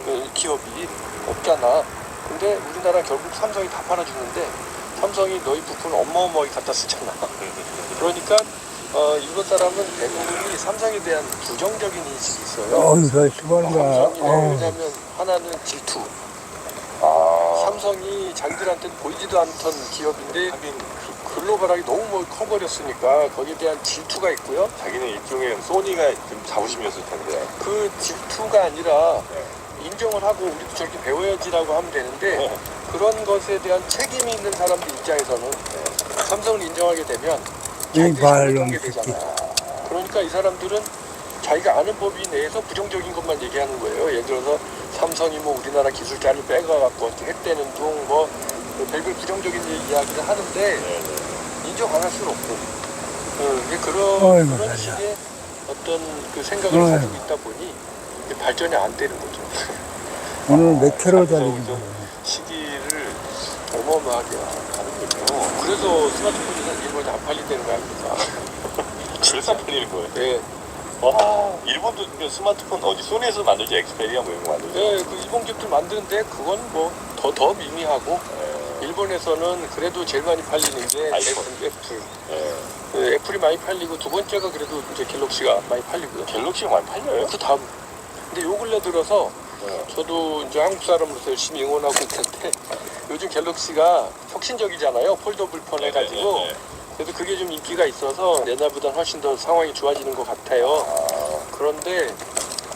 그 기업이 없잖아. 근데 우리나라 결국 삼성이 다 팔아주는데 삼성이 너희 부품을 어마어마하게 갖다 쓰잖아. 그러니까 일본 사람은 대부분이 삼성에 대한 부정적인 인식이 있어요. 이거 수고한다. 왜냐하면 하나는 질투. 삼성이 자기들한테는 보이지도 않던 기업인데 글로벌하게 너무 커버렸으니까 거기에 대한 질투가 있고요. 자기는 일종의 소니가 좀 자부심이었을 텐데. 그 질투가 아니라 인정을 하고 우리도 저렇게 배워야지라고 하면 되는데 그런 것에 대한 책임이 있는 사람들 입장에서는 삼성을 인정하게 되면 자기들이 잘못한 게 되잖아. 그러니까 이 사람들은 자기가 아는 법인 내에서 부정적인 것만 얘기하는 거예요. 예를 들어서 삼성이 뭐 우리나라 기술자를 빼가갖고 했다는 둥 뭐 별별 부정적인 이야기를 하는데 인정 안 할 수는 없고 그런 식의 어떤 그 생각을 가지고 있다 보니 발전이 안 되는 거죠. 오늘 몇 킬로 달리는 거야? 시기를 어마어마하게 하는군요. 그래서 스마트폰이 일본에 안 팔린다는 거 아닙니까? 그래서 팔리는 거예요? 네. 일본도 스마트폰 어디 소니에서 만들지 엑스페리아 뭐 이런 거 만들죠? 네, 그 일본 기업들 만드는데 그건 뭐 더 미미하고 일본에서는 그래도 제일 많이 팔리는 게 아이폰. 애플. 그 애플이 많이 팔리고 두 번째가 그래도 이제 갤럭시가 많이 팔리고요. 갤럭시가 많이 팔려요? 그 다음. 근데 요 근래 들어서 저도 이제 한국 사람으로서 열심히 응원하고 있는데 요즘 갤럭시가 혁신적이잖아요. 폴더블 폰 해가지고. 그래도 그게 좀 인기가 있어서 옛날보다 훨씬 더 상황이 좋아지는 것 같아요. 그런데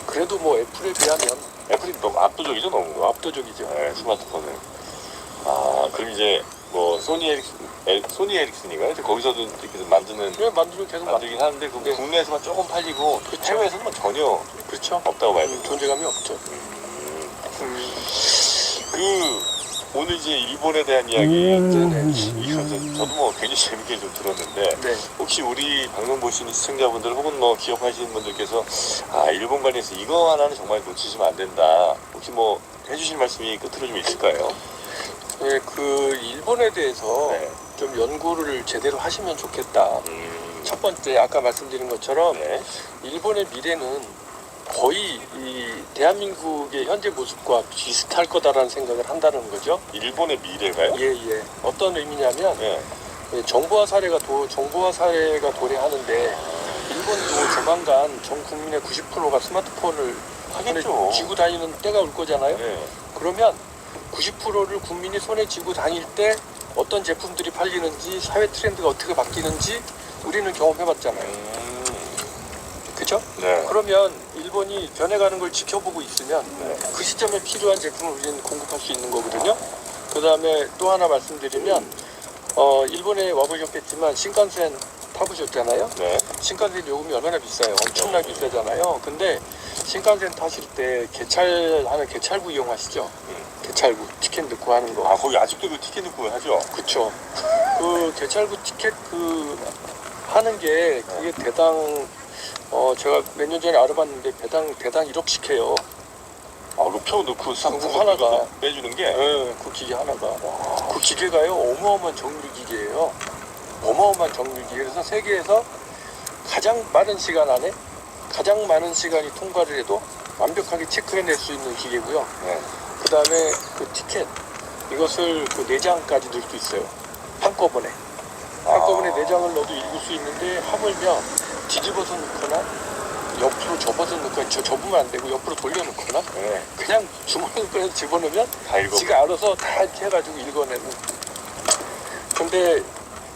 그래도 뭐 애플에 비하면 애플이 너무 압도적이죠, 너무. 압도적이죠. 네, 스마트폰은. 그럼 이제 뭐 소니 에릭슨인가요? 거기서도 이렇게 만드는 왜 만들긴 계속 만들긴 하는데 그 국내에서만 조금 팔리고 해외에서는 전혀 그렇죠. 없다고 봐야 돼요. 존재감이 없죠. 오늘 이제 일본에 대한 이야기 저도 뭐 굉장히 재밌게 좀 들었는데 혹시 우리 방송 보시는 시청자분들 혹은 뭐 기억하시는 분들께서 일본 관련해서 이거 하나는 정말 놓치시면 안 된다. 혹시 뭐 해주실 말씀이 끝으로 좀 있을까요? 네, 그 일본에 대해서 좀 연구를 제대로 하시면 좋겠다. 첫 번째 아까 말씀드린 것처럼 일본의 미래는 거의 이 대한민국의 현재 모습과 비슷할 거다라는 생각을 한다는 거죠. 일본의 미래가요? 예. 어떤 의미냐면 정보화 사회가 도래하는데 일본도 조만간 전 국민의 90%가 스마트폰을 하겠죠. 쥐고 다니는 때가 올 거잖아요. 그러면 90%를 국민이 손에 쥐고 다닐 때 어떤 제품들이 팔리는지 사회 트렌드가 어떻게 바뀌는지 우리는 경험해봤잖아요. 그렇죠? 그러면 일본이 변해가는 걸 지켜보고 있으면 그 시점에 필요한 제품을 우리는 공급할 수 있는 거거든요. 그 다음에 또 하나 말씀드리면 일본에 와보셨겠지만 신칸센 타보셨잖아요. 신칸센 요금이 얼마나 비싸요. 엄청나게 비싸잖아요. 근데 신칸센 타실 때 개찰하는 개찰구 이용하시죠? 개찰구 티켓 넣고 하는 거. 거기 아직도 그 티켓 넣고 하죠? 그쵸. 그 개찰구 티켓 하는 게 그게 대당 제가 몇 년 전에 알아봤는데 대당 1억씩 해요. 그 표 넣고 그거 하나가 빼주는 게? 그 기계 하나가. 그 기계가요 어마어마한 정밀 기계예요. 어마어마한 정밀 기계. 그래서 세계에서 가장 빠른 시간 안에 가장 많은 시간이 통과를 해도 완벽하게 체크해낼 수 있는 기계고요. 그 다음에 그 티켓 이것을 그 4장까지 넣을 수 있어요. 한꺼번에 4장을 넣어도 읽을 수 있는데 하물며 뒤집어서 넣거나 옆으로 접어서 넣거나 접으면 안 되고 옆으로 돌려 넣거나 그냥 주머니에 꺼내서 집어넣으면 지가 알아서 다 이렇게 해가지고 읽어내는. 근데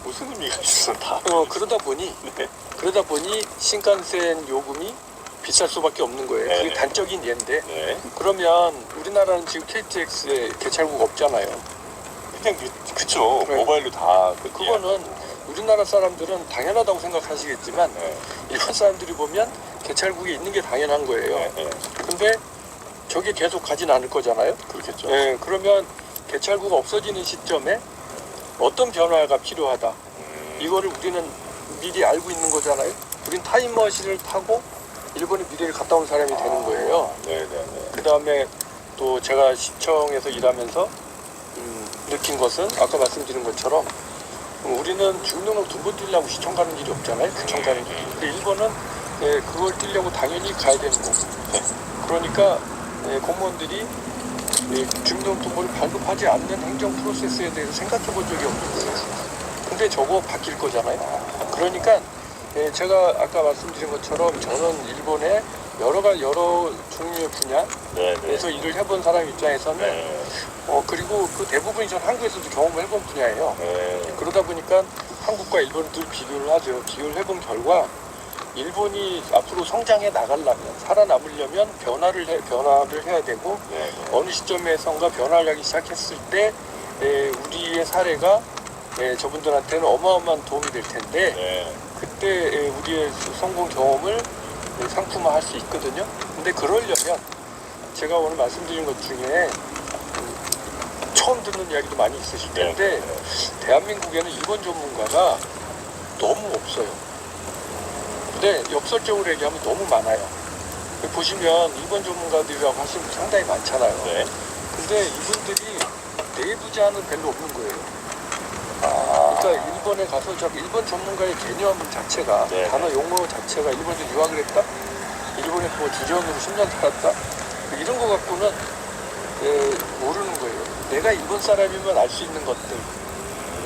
무슨 의미가 있어 다. 그러다 보니 신칸센 요금이 비쌀 수밖에 없는 거예요. 그게 단적인 예인데 그러면 우리나라는 지금 KTX에 개찰구가 없잖아요. 그냥 그쵸. 네. 모바일로 다. 그거는 우리나라 사람들은 당연하다고 생각하시겠지만 일본 사람들이 보면 개찰국에 있는 게 당연한 거예요. 근데 저게 계속 가진 않을 거잖아요. 그렇겠죠. 네, 그러면 개찰구가 없어지는 시점에 어떤 변화가 필요하다. 이거를 우리는 미리 알고 있는 거잖아요. 우린 타임머신을 타고 일본의 미래를 갔다 온 사람이 되는 거예요. 네네네. 그 다음에 또 제가 시청에서 일하면서 느낀 것은 아까 말씀드린 것처럼 우리는 주민등록 두 번 뛰려고 시청 가는 일이 없잖아요. 구청 가는 일이. 근데 일본은 그걸 뛰려고 당연히 가야 되는 거고. 그러니까 공무원들이 주민등록 등본을 발급하지 않는 행정 프로세스에 대해서 생각해 본 적이 없는 거예요. 근데 저거 바뀔 거잖아요. 그러니까 제가 아까 말씀드린 것처럼 저는 일본의 여러 종류의 분야에서 일을 해본 사람 입장에서는 그리고 그 대부분이 전 한국에서도 경험을 해본 분야예요. 그러다 보니까 한국과 일본을 늘 비교를 하죠. 비교를 해본 결과 일본이 앞으로 성장해 나가려면 살아남으려면 변화를 해야 되고 어느 시점에선가 변화를 하기 시작했을 때 우리의 사례가 저분들한테는 어마어마한 도움이 될 텐데 그때 우리의 성공 경험을 상품화할 수 있거든요. 근데 그러려면 제가 오늘 말씀드린 것 중에 처음 듣는 이야기도 많이 있으실 텐데 대한민국에는 일본 전문가가 너무 없어요. 근데 역설적으로 얘기하면 너무 많아요. 보시면 일본 전문가들이라고 하시는 분 상당히 많잖아요. 근데 이분들이 내부자는 별로 없는 거예요. 그러니까 일본에 가서 일본 전문가의 개념 자체가 단어 용어 자체가 일본에서 유학을 했다? 일본에 뭐 주재원으로 10년 살았다? 이런 거 갖고는 모르는 거예요. 내가 일본 사람이면 알 수 있는 것들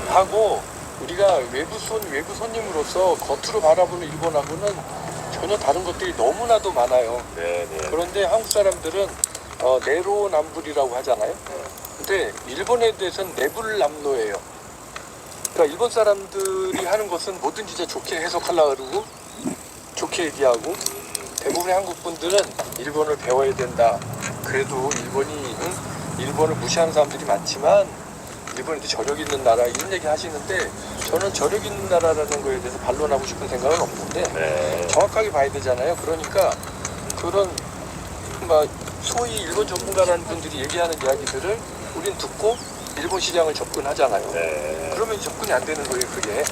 하고 우리가 외부 손님으로서 겉으로 바라보는 일본하고는 전혀 다른 것들이 너무나도 많아요. 그런데 한국 사람들은 내로남불이라고 하잖아요. 근데 일본에 대해서는 내불남노예요. 그러니까 일본 사람들이 하는 것은 뭐든지 진짜 좋게 해석하려고 그러고 좋게 얘기하고 대부분의 한국 분들은 일본을 배워야 된다. 그래도 일본을 무시하는 사람들이 많지만 일본에도 저력 있는 나라 이런 얘기 하시는데 저는 저력 있는 나라라는 거에 대해서 반론하고 싶은 생각은 없는데 정확하게 봐야 되잖아요. 그러니까 그런 소위 일본 전문가라는 분들이 얘기하는 이야기들을 우린 듣고 일본 시장을 접근하잖아요. 그러면 접근이 안 되는 거예요, 그게.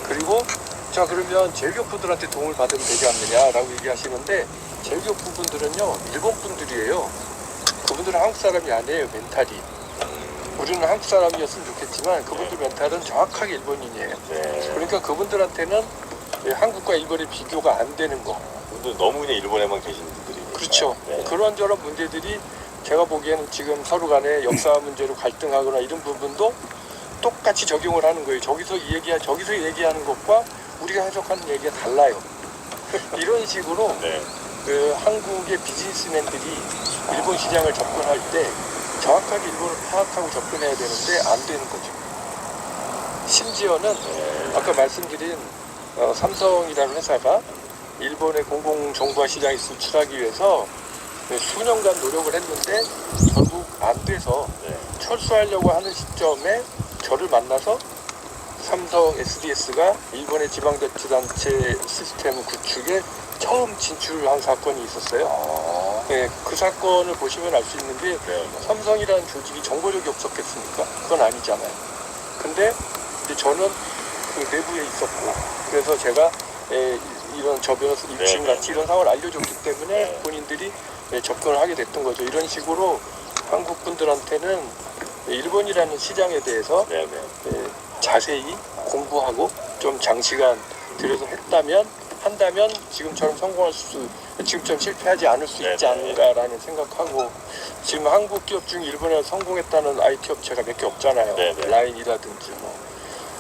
그리고 자 그러면 제일교포들한테 도움을 받으면 되지 않느냐라고 얘기하시는데 제일교포분들은요 일본 분들이에요. 그분들은 한국 사람이 아니에요, 멘탈이. 우리는 한국 사람이었으면 좋겠지만 그분들 멘탈은 정확하게 일본인이에요. 그러니까 그분들한테는 한국과 일본의 비교가 안 되는 거. 근데 너무 그냥 일본에만 계신 분들이. 그렇죠. 그런저런 문제들이 제가 보기에는 지금 서로 간에 역사 문제로 갈등하거나 이런 부분도 똑같이 적용을 하는 거예요. 저기서 얘기하는 것과 우리가 해석하는 얘기가 달라요. 이런 식으로 한국의 비즈니스맨들이 일본 시장을 접근할 때 정확하게 일본을 파악하고 접근해야 되는데 안 되는 거죠. 심지어는 아까 말씀드린 삼성이라는 회사가 일본의 공공정보화 시장에 진출하기 위해서 수년간 노력을 했는데 결국 안 돼서 철수하려고 하는 시점에 저를 만나서 삼성 SDS가 일본의 지방자치단체 시스템 구축에 처음 진출한 사건이 있었어요. 그 사건을 보시면 알 수 있는 게 삼성이라는 조직이 정보력이 없었겠습니까? 그건 아니잖아요. 근데 이제 저는 그 내부에 있었고 그래서 제가 이런 저변에서 입증같이 이런 상황을 알려줬기 때문에 본인들이 접근을 하게 됐던 거죠. 이런 식으로 한국 분들한테는 일본이라는 시장에 대해서 자세히 공부하고 좀 장시간 들여서 한다면 지금처럼 지금처럼 실패하지 않을 수 있지 않을까라는 생각하고 지금 한국 기업 중에 일본에서 성공했다는 IT 업체가 몇 개 없잖아요. 라인이라든지 뭐.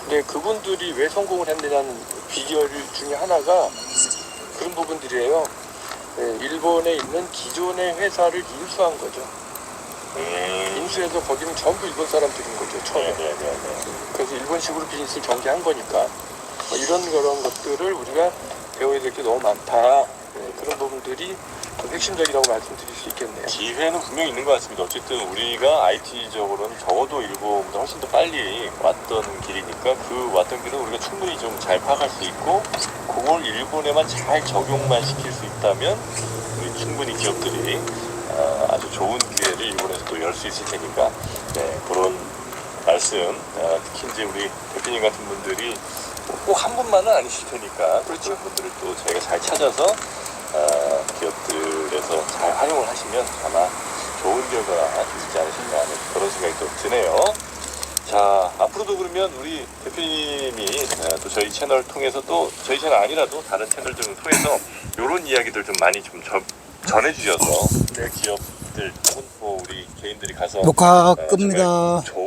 근데 그분들이 왜 성공을 했느냐는 비결 중에 하나가 그런 부분들이에요. 일본에 있는 기존의 회사를 인수한 거죠. 인수해서 거기는 전부 일본 사람들인 거죠, 처음에. 그래서 일본식으로 비즈니스를 전개한 거니까 그런 것들을 우리가 배워야 될 게 너무 많다. 그런 부분들이 핵심적이라고 말씀드릴 수 있겠네요. 기회는 분명히 있는 것 같습니다. 어쨌든 우리가 IT적으로는 적어도 일본보다 훨씬 더 빨리 왔던 길이니까 그 왔던 길은 우리가 충분히 좀 잘 파악할 수 있고 그걸 일본에만 잘 적용만 시킬 수 있다면 우리 충분히 기업들이 아주 좋은 기회를 일본에서 또 열 수 있을 테니까 네, 그런 말씀 특히 이제 우리 대표님 같은 분들이 꼭 한 분만은 아니실 테니까 그렇죠. 그런 분들을 또 저희가 잘 찾아서 기업들에서 잘 활용을 하시면 아마 좋은 결과가 있지 않으실까 하는 그런 생각이 또 드네요. 자, 앞으로도 그러면 우리 대표님이 또 저희 채널 통해서 또 저희 채널 아니라도 다른 채널들을 통해서 이런 이야기들 좀 많이 좀 전해주셔서 기업들 혹은 뭐 우리 개인들이 가서 녹화 정말 끕니다. 좋은